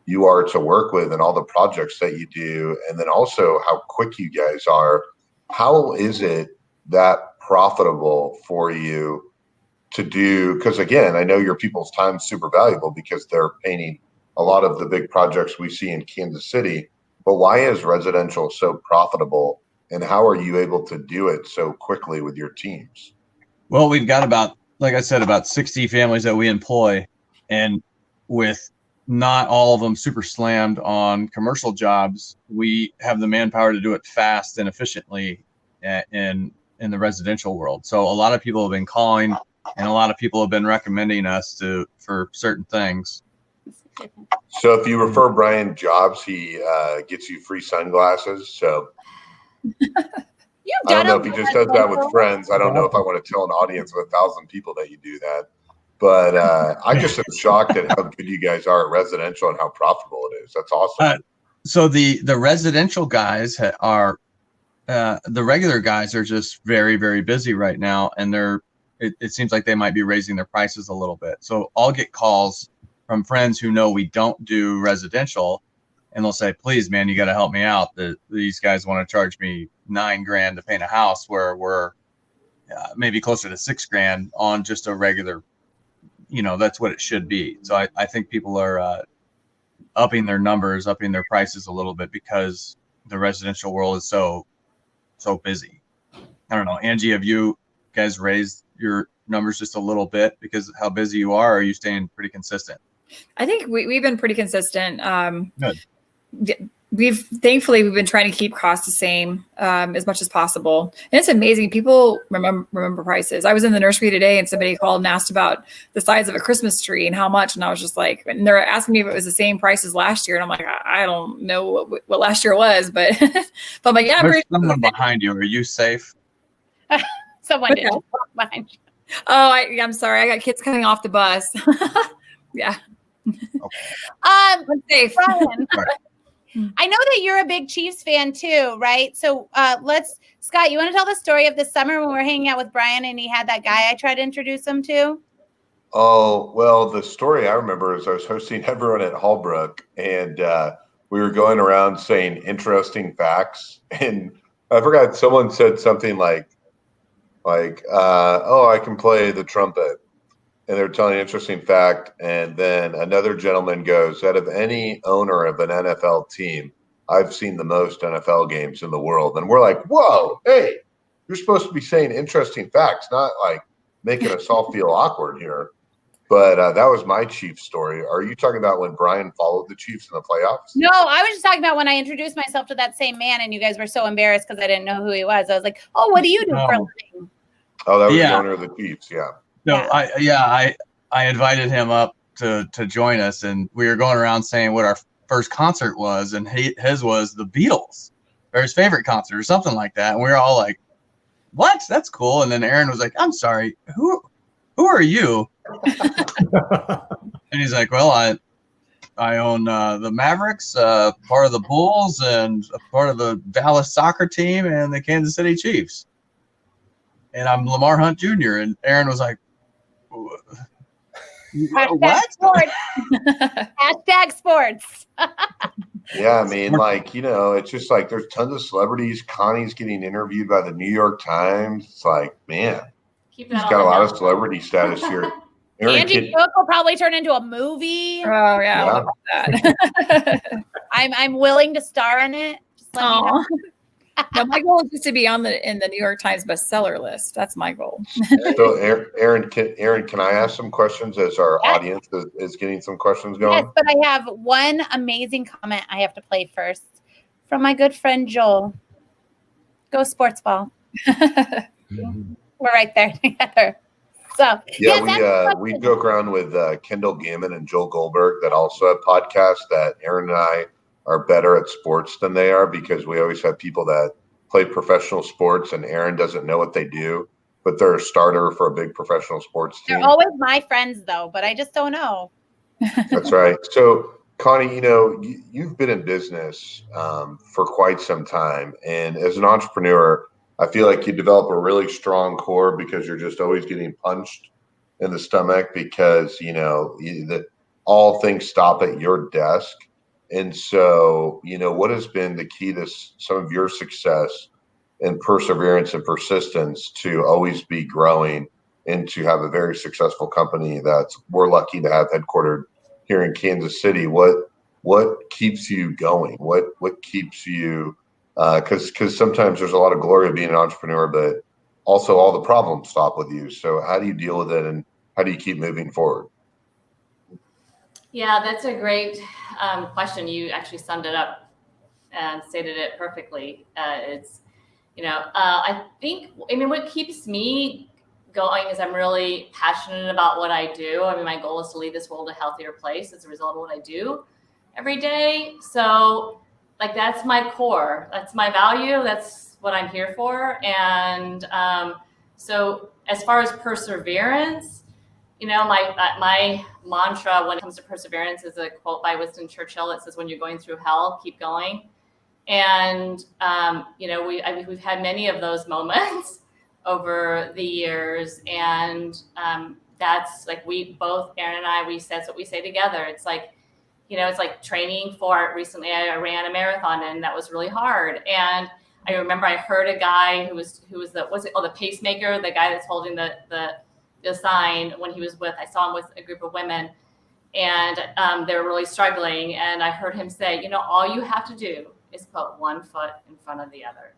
Speaker 3: you are to work with and all the projects that you do. And then also how quick you guys are. How is it that profitable for you to do? Because again, I know your people's time is super valuable because they're painting a lot of the big projects we see in Kansas City. But why is residential so profitable, and how are you able to do it so quickly with your teams?
Speaker 5: Well, we've got about 60 families that we employ, and with not all of them super slammed on commercial jobs, we have the manpower to do it fast and efficiently in the residential world. So a lot of people have been calling, and a lot of people have been recommending us for certain things.
Speaker 3: So if you refer Brian jobs, he gets you free sunglasses. So I don't know if he just does that with friends. I don't know if I want to tell an audience of 1,000 people that you do that. But I just am shocked at how good you guys are at residential and how profitable it is. That's awesome.
Speaker 5: So the residential guys are the regular guys are just very, very busy right now, and it seems like they might be raising their prices a little bit. So I'll get calls from friends who know we don't do residential, and they'll say, please, man, you got to help me out. These guys want to charge me $9,000 to paint a house where we're maybe closer to $6,000 on just a regular, that's what it should be. So I think people are upping their numbers, upping their prices a little bit because the residential world is so busy. I don't know. Angie, have you guys raised your numbers just a little bit because of how busy you are, or are you staying pretty consistent?
Speaker 6: I think we've been pretty consistent.
Speaker 5: Good.
Speaker 6: We've been trying to keep costs the same as much as possible. And it's amazing. People remember prices. I was in the nursery today and somebody called and asked about the size of a Christmas tree and how much. And I was just like, and they're asking me if it was the same price as last year. And I'm like, I don't know what last year was, but, but I'm like, yeah.
Speaker 5: There's someone behind you. Are you safe?
Speaker 2: Someone did just walk behind you.
Speaker 6: Oh, I'm sorry. I got kids coming off the bus. Yeah.
Speaker 5: Okay.
Speaker 6: I'm safe.
Speaker 2: Brian, I know that you're a big Chiefs fan too, right? So Scott, you want to tell the story of the summer when we were hanging out with Brian and he had that guy I tried to introduce him to?
Speaker 3: Oh, well, the story I remember is I was hosting everyone at Hallbrook, and we were going around saying interesting facts. And I forgot, someone said something like, oh, I can play the trumpet. And they're telling an interesting fact. And then another gentleman goes, out of any owner of an NFL team, I've seen the most NFL games in the world. And we're like, whoa, hey, you're supposed to be saying interesting facts, not like making us all feel awkward here. But that was my Chiefs story. Are you talking about when Brian followed the Chiefs in the playoffs?
Speaker 2: No, I was just talking about when I introduced myself to that same man and you guys were so embarrassed because I didn't know who he was. I was like, oh, what do you do for a living?
Speaker 3: Oh, that was the owner of the Chiefs, yeah.
Speaker 5: No, I invited him up to join us, and we were going around saying what our first concert was, and his was the Beatles, or his favorite concert, or something like that. And we were all like, "What? That's cool." And then Aaron was like, "I'm sorry, who are you?" And he's like, "Well, I own the Mavericks, part of the Bulls, and a part of the Dallas soccer team, and the Kansas City Chiefs. And I'm Lamar Hunt Jr." And Aaron was like,
Speaker 2: Hashtag sports. Hashtag sports.
Speaker 3: Yeah, I mean, it's just like there's tons of celebrities. Connie's getting interviewed by the New York Times. It's like, man, he's got a lot of celebrity status here.
Speaker 2: Angie's book will probably turn into a movie.
Speaker 6: Oh yeah. I love that.
Speaker 2: I'm willing to star in it. Just let me know.
Speaker 6: No, my goal is just to be in the New York Times bestseller list. That's my goal.
Speaker 3: So, Aaron, can I ask some questions as our audience is getting some questions going?
Speaker 2: Yes, but I have one amazing comment I have to play first from my good friend Joel. Go sports ball. We're right there together. So
Speaker 3: we joke around with Kendall Gammon and Joel Goldberg that also have podcasts that Aaron and I are better at sports than they are, because we always have people that play professional sports and Aaron doesn't know what they do, but they're a starter for a big professional sports team.
Speaker 2: They're always my friends though, but I just don't know.
Speaker 3: That's right. So Connie, you've been in business for quite some time. And as an entrepreneur, I feel like you develop a really strong core because you're just always getting punched in the stomach because, all things stop at your desk. And so, what has been the key to some of your success and perseverance and persistence to always be growing and to have a very successful company that we're lucky to have headquartered here in Kansas City? What keeps you going? What keeps you, because sometimes there's a lot of glory of being an entrepreneur, but also all the problems stop with you. So how do you deal with it, and how do you keep moving forward?
Speaker 7: Yeah, that's a great question. You actually summed it up and stated it perfectly. I think what keeps me going is I'm really passionate about what I do. My goal is to leave this world a healthier place as a result of what I do every day. So that's my core. That's my value. That's what I'm here for. And so as far as perseverance, my mantra when it comes to perseverance is a quote by Winston Churchill. It says, "When you're going through hell, keep going." And we've had many of those moments over the years, and that's like Aaron and I, that's what we say together. It's like, it's like training for. Recently, I ran a marathon, and that was really hard. And I remember I heard a guy who was the pacemaker, the guy that's holding the sign when he was I saw him with a group of women, and they were really struggling. And I heard him say, all you have to do is put one foot in front of the other.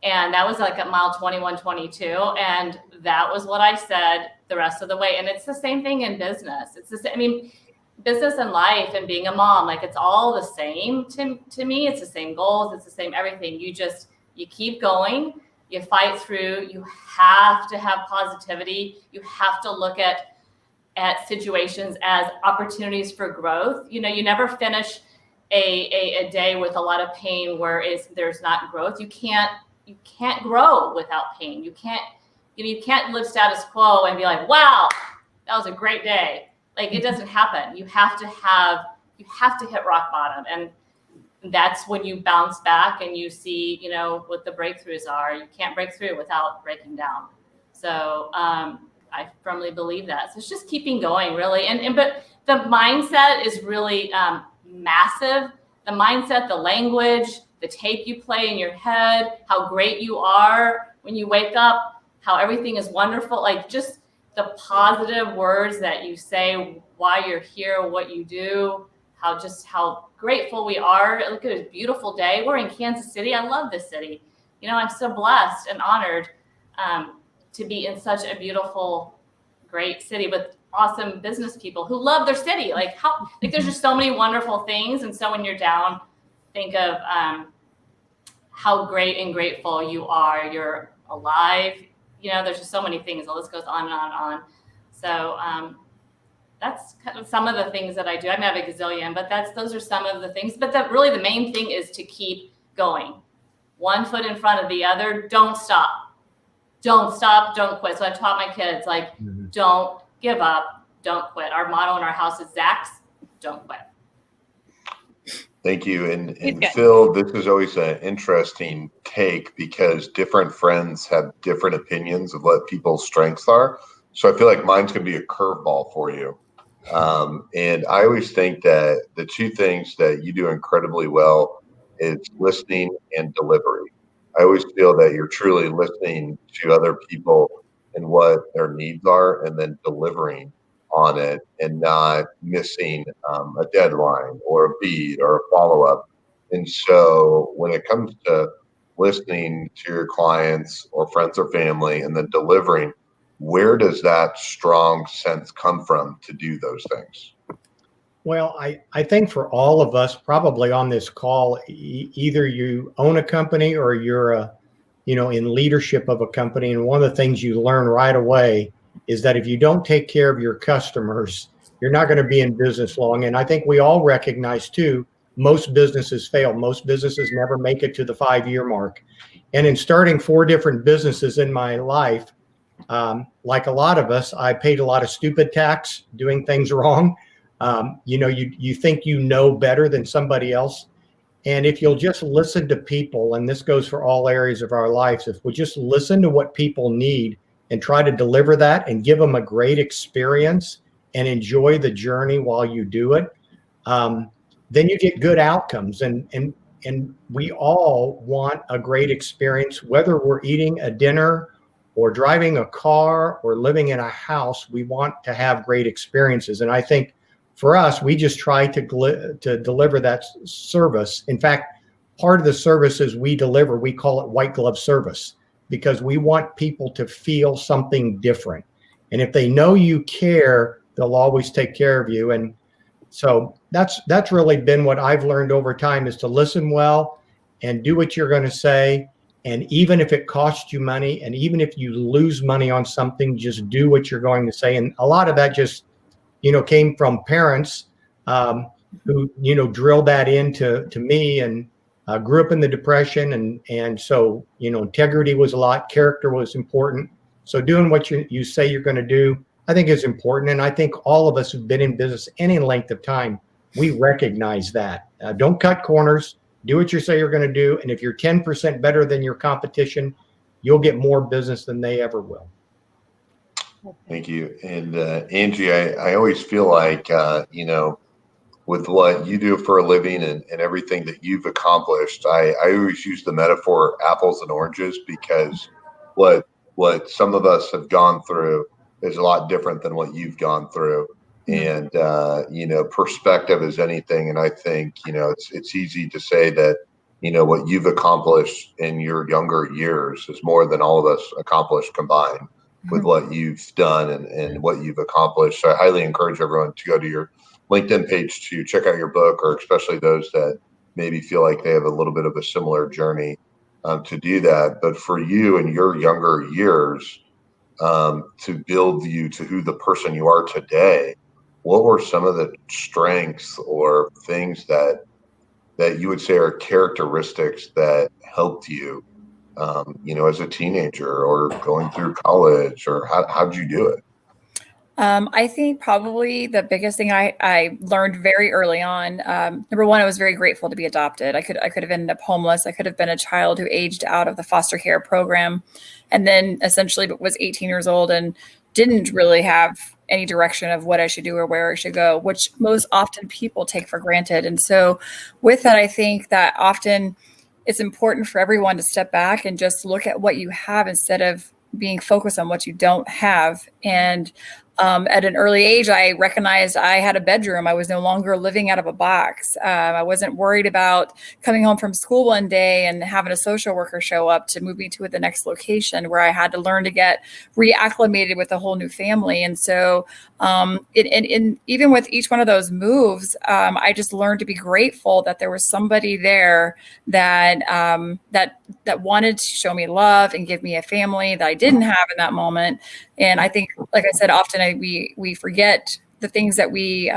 Speaker 7: And that was like at mile 21, 22. And that was what I said the rest of the way. And it's the same thing in business. It's the same, business and life and being a mom, like it's all the same to me. It's the same goals. It's the same everything. You keep going. You fight through. You have to have positivity. You have to look at situations as opportunities for growth. You never finish a day with a lot of pain where there's not growth. You can't grow without pain. You can't live status quo and be like, wow, that was a great day. Like it doesn't happen. You have to hit rock bottom, and that's when you bounce back and you see, what the breakthroughs are. You can't break through without breaking down. So I firmly believe that. So it's just keeping going, really. But the mindset is really massive. The mindset, the language, the tape you play in your head, how great you are when you wake up, how everything is wonderful, like just the positive words that you say, why you're here, what you do, how grateful we are. Look at this beautiful day. We're in Kansas City. I love this city. I'm so blessed and honored to be in such a beautiful, great city with awesome business people who love their city. There's just so many wonderful things. And so when you're down, think of how great and grateful you are. You're alive. There's just so many things. The list goes on and on and on. So that's kind of some of the things that I do. I have a gazillion, but those are some of the things. But really the main thing is to keep going. One foot in front of the other. Don't stop. Don't stop. Don't quit. So I taught my kids, don't give up. Don't quit. Our motto in our house is Zack's, don't quit.
Speaker 3: Thank you. And Phil, this is always an interesting take because different friends have different opinions of what people's strengths are. So I feel like mine's going to be a curveball for you. And I always think that the two things that you do incredibly well is listening and delivery. I always feel that you're truly listening to other people and what their needs are and then delivering on it and not missing a deadline or a beat or a follow-up. And so when it comes to listening to your clients or friends or family and then delivering, where does that strong sense come from to do those things?
Speaker 8: Well, I think for all of us probably on this call, either you own a company or you're in leadership of a company. And one of the things you learn right away is that if you don't take care of your customers, you're not going to be in business long. And I think we all recognize too, most businesses fail. Most businesses never make it to the 5-year mark. And in starting 4 different businesses in my life, like a lot of us, I paid a lot of stupid tax, doing things wrong. You think you know better than somebody else. And if you'll just listen to people, and this goes for all areas of our lives, if we just listen to what people need and try to deliver that and give them a great experience and enjoy the journey while you do it, then you get good outcomes. And we all want a great experience, whether we're eating a dinner or driving a car or living in a house. We want to have great experiences. And I think for us, we just try to deliver that service. In fact, part of the services we deliver, we call it white glove service, because we want people to feel something different. And if they know you care, they'll always take care of you. And so that's really been what I've learned over time, is to listen well and do what you're going to say. And even if it costs you money, and even if you lose money on something, just do what you're going to say. And a lot of that just, came from parents who, drilled that into me, and grew up in the Depression. And so, integrity was a lot, character was important. So doing what you say you're going to do, I think is important. And I think all of us who've been in business any length of time, we recognize that. Don't cut corners. Do what you say you're going to do. And if you're 10% better than your competition, you'll get more business than they ever will.
Speaker 3: Thank you. And Angie, I always feel like, with what you do for a living and everything that you've accomplished, I always use the metaphor apples and oranges, because what some of us have gone through is a lot different than what you've gone through. And, perspective is anything. And I think, it's easy to say that, what you've accomplished in your younger years is more than all of us accomplished combined with what you've done and what you've accomplished. So I highly encourage everyone to go to your LinkedIn page to check out your book, or especially those that maybe feel like they have a little bit of a similar journey to do that. But for you in your younger years, to build you to who the person you are today, what were some of the strengths or things that you would say are characteristics that helped you, as a teenager or going through college, or how'd you do it?
Speaker 6: I think probably the biggest thing I learned very early on, number one, I was very grateful to be adopted. I could have ended up homeless. I could have been a child who aged out of the foster care program, and then essentially was 18 years old and didn't really have any direction of what I should do or where I should go, which most often people take for granted. And so with that, I think that often it's important for everyone to step back and just look at what you have instead of being focused on what you don't have. And at an early age, I recognized I had a bedroom. I was no longer living out of a box. I wasn't worried about coming home from school one day and having a social worker show up to move me to the next location, where I had to learn to get reacclimated with a whole new family. And so even with each one of those moves, I just learned to be grateful that there was somebody there that wanted to show me love and give me a family that I didn't have in that moment. And I think, like I said, often we forget the things that we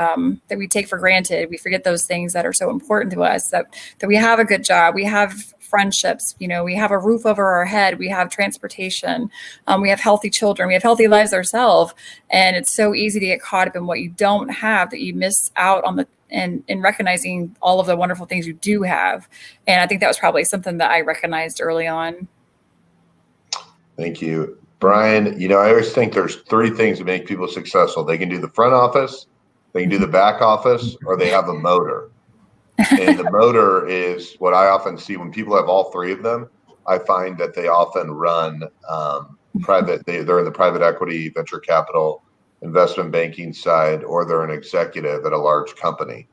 Speaker 6: take for granted. We forget those things that are so important to us, that we have a good job, we have friendships, we have a roof over our head, we have transportation, we have healthy children, we have healthy lives ourselves. And it's so easy to get caught up in what you don't have, that you miss out on in recognizing all of the wonderful things you do have. And I think that was probably something that I recognized early on.
Speaker 3: Thank you. Brian, I always think there's three things that make people successful. They can do the front office, they can do the back office, or they have a motor. And the motor is what I often see when people have all three of them. I find that they often run private. They're in the private equity, venture capital, investment banking side, or they're an executive at a large company.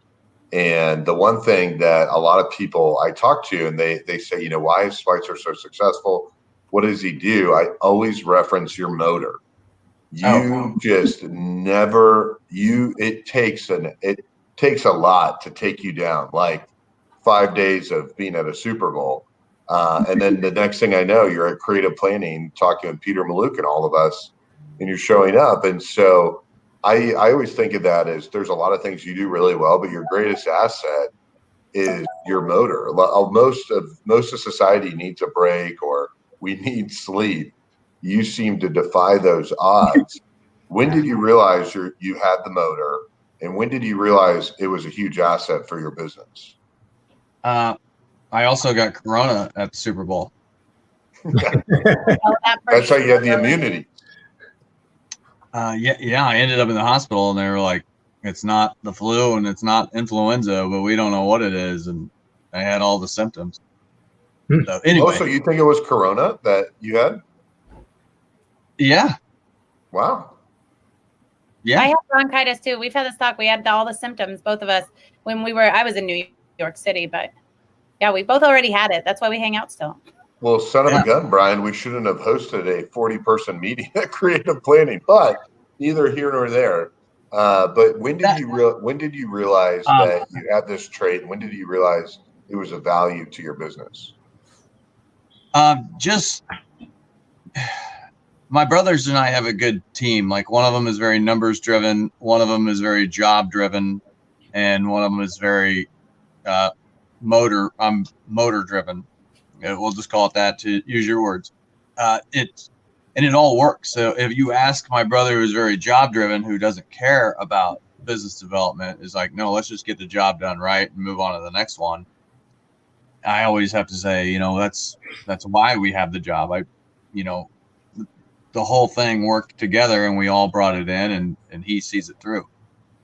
Speaker 3: And the one thing that a lot of people I talk to, and they say, why is Switzer so successful? What does he do? I always reference your motor. Just never, it takes a lot to take you down, like 5 days of being at a Super Bowl. And then the next thing I know, you're at creative planning, talking with Peter Maluk and all of us, and you're showing up. And so I always think of that as there's a lot of things you do really well, but your greatest asset is your motor. Most of society needs a break, or we need sleep. You seem to defy those odds. When did you realize you had the motor, and when did you realize it was a huge asset for your business?
Speaker 5: I also got Corona at the Super Bowl.
Speaker 3: That's how you had the immunity.
Speaker 5: Yeah. I ended up in the hospital, and they were like, "It's not the flu and it's not influenza, but we don't know what it is." And I had all the symptoms. So anyway.
Speaker 3: So you think it was Corona that you had?
Speaker 5: Yeah.
Speaker 3: Wow.
Speaker 2: Yeah. I had bronchitis too. We've had this talk. We had all the symptoms, both of us, when I was in New York City, but yeah, we both already had it. That's why we hang out still.
Speaker 3: Well, son of a gun, Brian, we shouldn't have hosted a 40-person meeting at creative planning, but neither here nor there. But when did you realize that you had this trait? And when did you realize it was a value to your business?
Speaker 5: Just my brothers and I have a good team. Like, one of them is very numbers driven, one of them is very job driven, and one of them is very motor driven. We'll just call it that, to use your words. and it all works. So if you ask my brother, who's very job driven, who doesn't care about business development, is like, no, let's just get the job done right and move on to the next one. I always have to say, you know, that's why we have the job. The whole thing worked together, and we all brought it in, and he sees it through.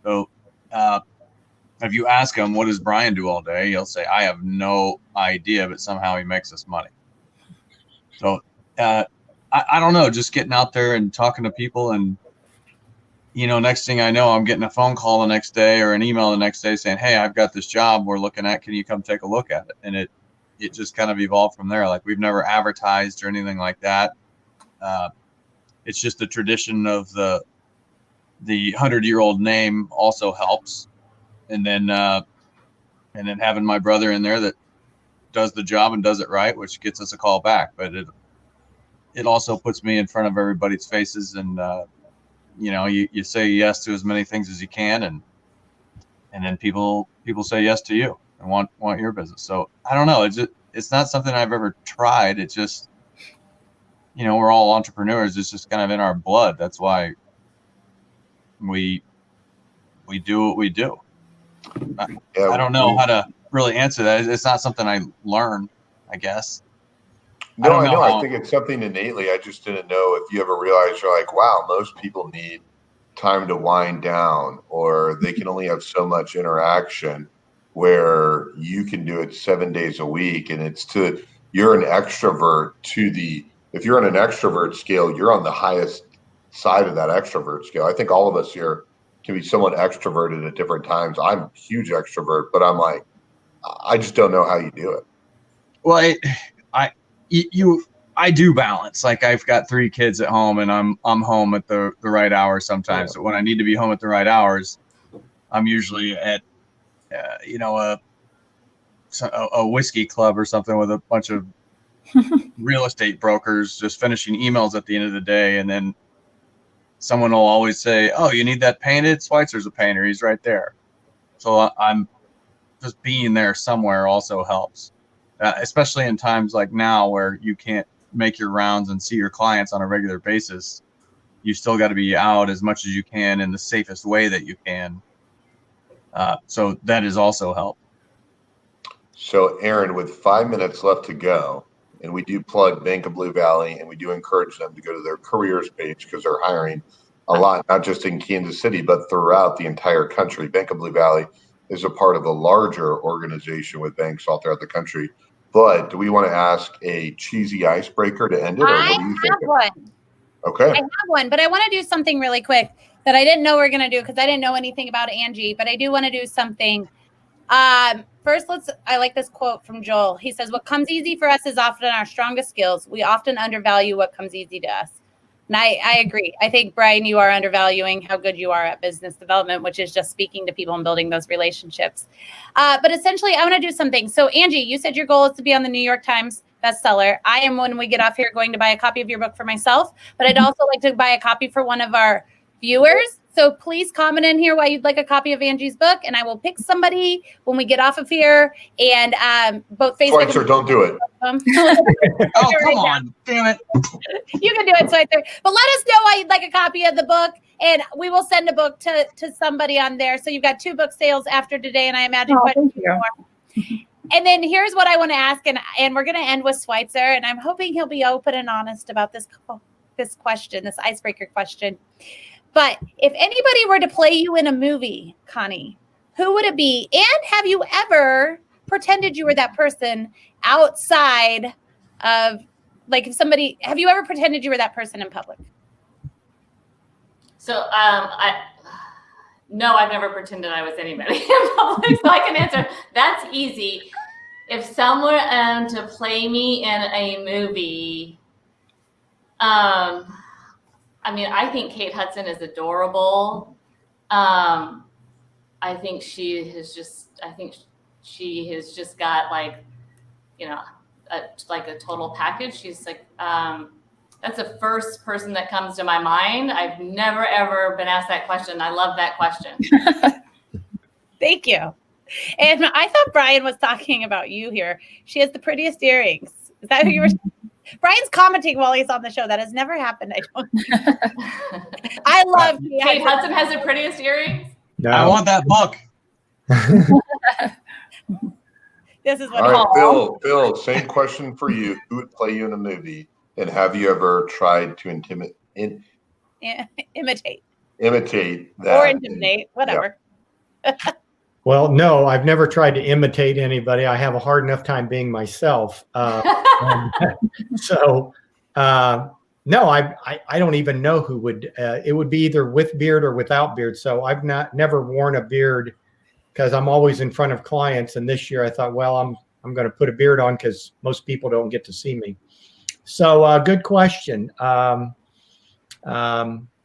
Speaker 5: So if you ask him, what does Brian do all day? He'll say, I have no idea, but somehow he makes us money. So I don't know, just getting out there and talking to people, and, you know, next thing I know, I'm getting a phone call the next day or an email the next day saying, hey, I've got this job we're looking at. Can you come take a look at it? And it just kind of evolved from there. Like, we've never advertised or anything like that. It's just the tradition of the 100-year-old name also helps. And then having my brother in there that does the job and does it right, which gets us a call back. But it also puts me in front of everybody's faces, and you know, you say yes to as many things as you can, and then people say yes to you and want your business. So I don't know. It's not something I've ever tried. It's just, you know, we're all entrepreneurs. It's just kind of in our blood. That's why we do what we do. I don't know how to really answer that. It's not something I learn, I guess.
Speaker 3: No, I know. I think it's something innately. I just didn't know if you ever realized you're like, wow, most people need time to wind down, or they can only have so much interaction, where you can do it 7 days a week. And you're an extrovert if you're on an extrovert scale, you're on the highest side of that extrovert scale. I think all of us here can be somewhat extroverted at different times. I'm a huge extrovert, but I'm like, I just don't know how you do it.
Speaker 5: Well, I do balance. Like, I've got 3 kids at home, and I'm home at the right hours sometimes. So when I need to be home at the right hours, I'm usually at a whiskey club or something with a bunch of real estate brokers, just finishing emails at the end of the day. And then someone will always say, oh, you need that painted? Switzer's a painter. He's right there. So I'm just being there somewhere also helps, especially in times like now where you can't make your rounds and see your clients on a regular basis. You still got to be out as much as you can in the safest way that you can. So that is also help.
Speaker 3: So Aaron, with 5 minutes left to go, and we do plug Bank of Blue Valley, and we do encourage them to go to their careers page, because they're hiring a lot, not just in Kansas City, but throughout the entire country. Bank of Blue Valley is a part of a larger organization with banks all throughout the country. But do we want to ask a cheesy icebreaker to end it? Or what do you think?
Speaker 2: One.
Speaker 3: Okay.
Speaker 2: I have one, but I want to do something really quick that I didn't know we were going to do, because I didn't know anything about Angie, but I do want to do something. First, I like this quote from Joel. He says, what comes easy for us is often our strongest skills. We often undervalue what comes easy to us. And I agree. I think, Brian, you are undervaluing how good you are at business development, which is just speaking to people and building those relationships. But essentially, I want to do something. So, Angie, you said your goal is to be on the New York Times bestseller. I am, when we get off here, going to buy a copy of your book for myself, but I'd also like to buy a copy for one of our viewers. So please comment in here why you'd like a copy of Angie's book, and I will pick somebody when we get off of here. And both Facebook.
Speaker 3: Switzer, don't do it.
Speaker 5: Oh, come on, damn it!
Speaker 2: You can do it, Switzer. But let us know why you'd like a copy of the book, and we will send a book to somebody on there. So you've got 2 book sales after today, and I imagine quite a few more. And then here's what I want to ask, and we're going to end with Switzer, and I'm hoping he'll be open and honest about this question, this icebreaker question. But if anybody were to play you in a movie, Connie, who would it be? And have you ever pretended you were that person outside of, like, have you ever pretended you were that person in public?
Speaker 7: So, no, I've never pretended I was anybody in public, so I can answer. That's easy. If someone to play me in a movie, I mean, I think Kate Hudson is adorable. I think she has just got, like, you know, a total package. She's like, that's the first person that comes to my mind. I've never, ever been asked that question. I love that question.
Speaker 2: Thank you. And I thought Brian was talking about you here. She has the prettiest earrings. Is that who you were? Brian's commenting while he's on the show. That has never happened. I don't. I love
Speaker 7: Kate Hudson has the prettiest earrings.
Speaker 8: No.
Speaker 5: I want that book.
Speaker 2: This is what.
Speaker 3: All right, Phil, same question for you. Who would play you in a movie? And have you ever tried to imitate that?
Speaker 2: Or intimidate, whatever.
Speaker 3: Yeah.
Speaker 8: Well, no, I've never tried to imitate anybody. I have a hard enough time being myself. So, no, I don't even know who would. It would be either with beard or without beard. So I've never worn a beard because I'm always in front of clients. And this year I thought, well, I'm going to put a beard on because most people don't get to see me. So good question. No,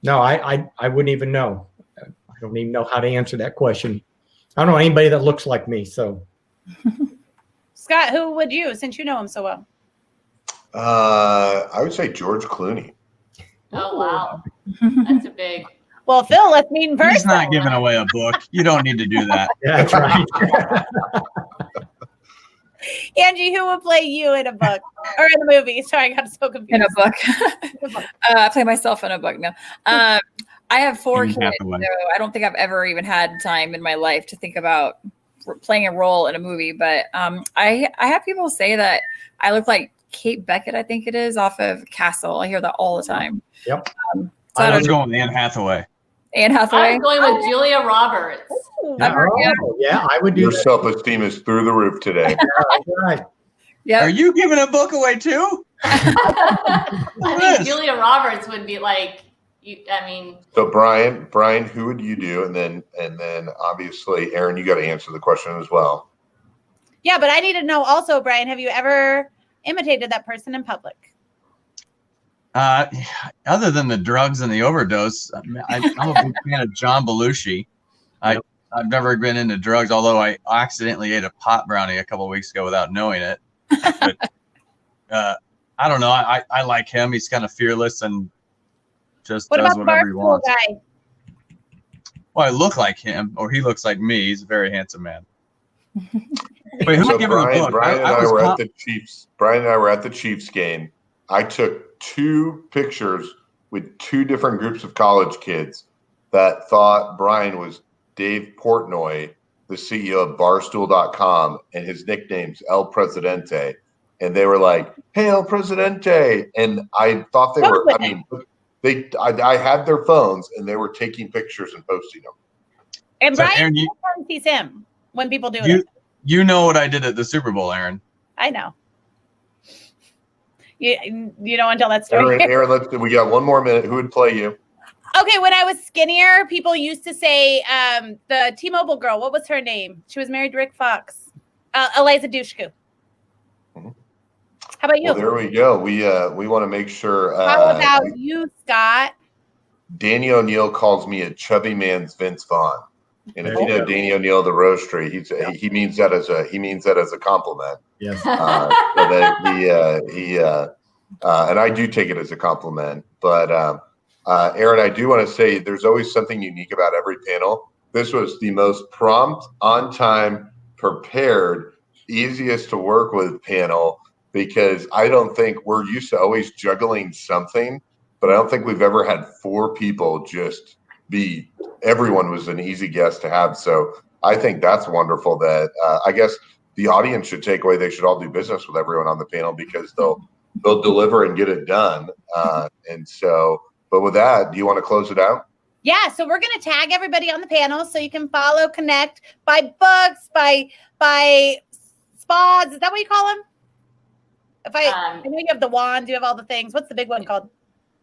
Speaker 8: I wouldn't even know. I don't even know how to answer that question. I don't know anybody that looks like me. So,
Speaker 2: Scott, who would you, since you know him so well?
Speaker 3: I would say George Clooney.
Speaker 7: Oh, wow. That's a big.
Speaker 2: Well, Phil, let's meet in person.
Speaker 5: He's not giving away a book. You don't need to do that.
Speaker 8: yeah, that's right.
Speaker 2: Angie, who would play you in a book or in a movie? Sorry, I got so confused.
Speaker 6: In a book. I play myself in a book now. I have 4 kids, so I don't think I've ever even had time in my life to think about playing a role in a movie. But I have people say that I look like Kate Beckett, I think it is, off of Castle. I hear that all the time.
Speaker 8: Yep.
Speaker 6: So
Speaker 5: I was going with Anne Hathaway.
Speaker 6: Anne Hathaway.
Speaker 7: I'm going with Julia Roberts.
Speaker 8: Yeah, I would do
Speaker 3: Your
Speaker 8: that.
Speaker 3: self-esteem is through the roof today.
Speaker 8: Right.
Speaker 6: Yeah.
Speaker 5: Are you giving a book away too?
Speaker 7: I think Julia Roberts would be like,
Speaker 3: So Brian, who would you do? And then obviously, Aaron, you got to answer the question as well.
Speaker 2: Yeah, but I need to know also, Brian, have you ever imitated that person in public?
Speaker 5: Other than the drugs and the overdose, I'm a big fan of John Belushi. I've never been into drugs, although I accidentally ate a pot brownie a couple of weeks ago without knowing it. But I don't know. I like him. He's kind of fearless and just does whatever he wants.
Speaker 2: Guy?
Speaker 5: Well, I look like him, or he looks like me. He's a very handsome man. Wait, who's
Speaker 3: So
Speaker 5: giving the book?
Speaker 3: Brian and I were at the Chiefs. Brian and I were at the Chiefs game. I took 2 pictures with 2 different groups of college kids that thought Brian was Dave Portnoy, the CEO of Barstool.com, and his nickname's El Presidente. And they were like, "Hey, El Presidente." And I thought they were, I had their phones and they were taking pictures and posting them.
Speaker 2: And
Speaker 5: So,
Speaker 2: Brian
Speaker 5: Aaron,
Speaker 2: sees him when people do it.
Speaker 5: You know what I did at the Super Bowl, Aaron.
Speaker 2: I know. You don't tell that story.
Speaker 3: Aaron, we got 1 more minute. Who would play you?
Speaker 2: Okay, when I was skinnier, people used to say the T-Mobile girl. What was her name? She was married to Rick Fox. Eliza Dushku.
Speaker 3: Mm-hmm.
Speaker 2: How about you?
Speaker 3: Well, there we go. We want to make sure.
Speaker 2: How about you, Scott?
Speaker 3: Danny O'Neill calls me a chubby man's Vince Vaughn, and if you know Danny O'Neill, the roaster, he means that as a compliment.
Speaker 8: Yes.
Speaker 3: And I do take it as a compliment. But Aaron, I do want to say there's always something unique about every panel. This was the most prompt, on time, prepared, easiest to work with panel, because I don't think we're used to always juggling something, but I don't think we've ever had 4 people just be, everyone was an easy guest to have. So I think that's wonderful that I guess the audience should take away, they should all do business with everyone on the panel because they'll deliver and get it done. And so, but with that, do you want to close it out?
Speaker 2: Yeah, so we're going to tag everybody on the panel so you can follow, connect, buy books, buy spas. Is that what you call them? I know you have the wand, you have all the things. What's the big one called?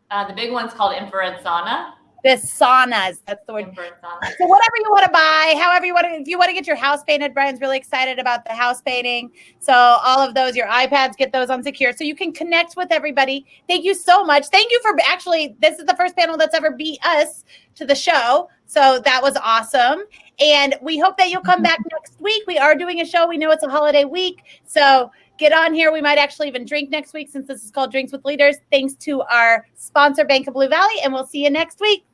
Speaker 7: The big one's called infrared sauna.
Speaker 2: The saunas, that's the word.
Speaker 7: Infrared sauna.
Speaker 2: So whatever you want to buy, however you want to, if you want to get your house painted, Brian's really excited about the house painting. So all of those, your iPads, get those on secure so you can connect with everybody. Thank you so much. Thank you for this is the first panel that's ever beat us to the show. So that was awesome. And we hope that you'll come back next week. We are doing a show. We know it's a holiday week. So get on here. We might actually even drink next week since this is called Drinks with Leaders. Thanks to our sponsor, Bank of Blue Valley. And we'll see you next week.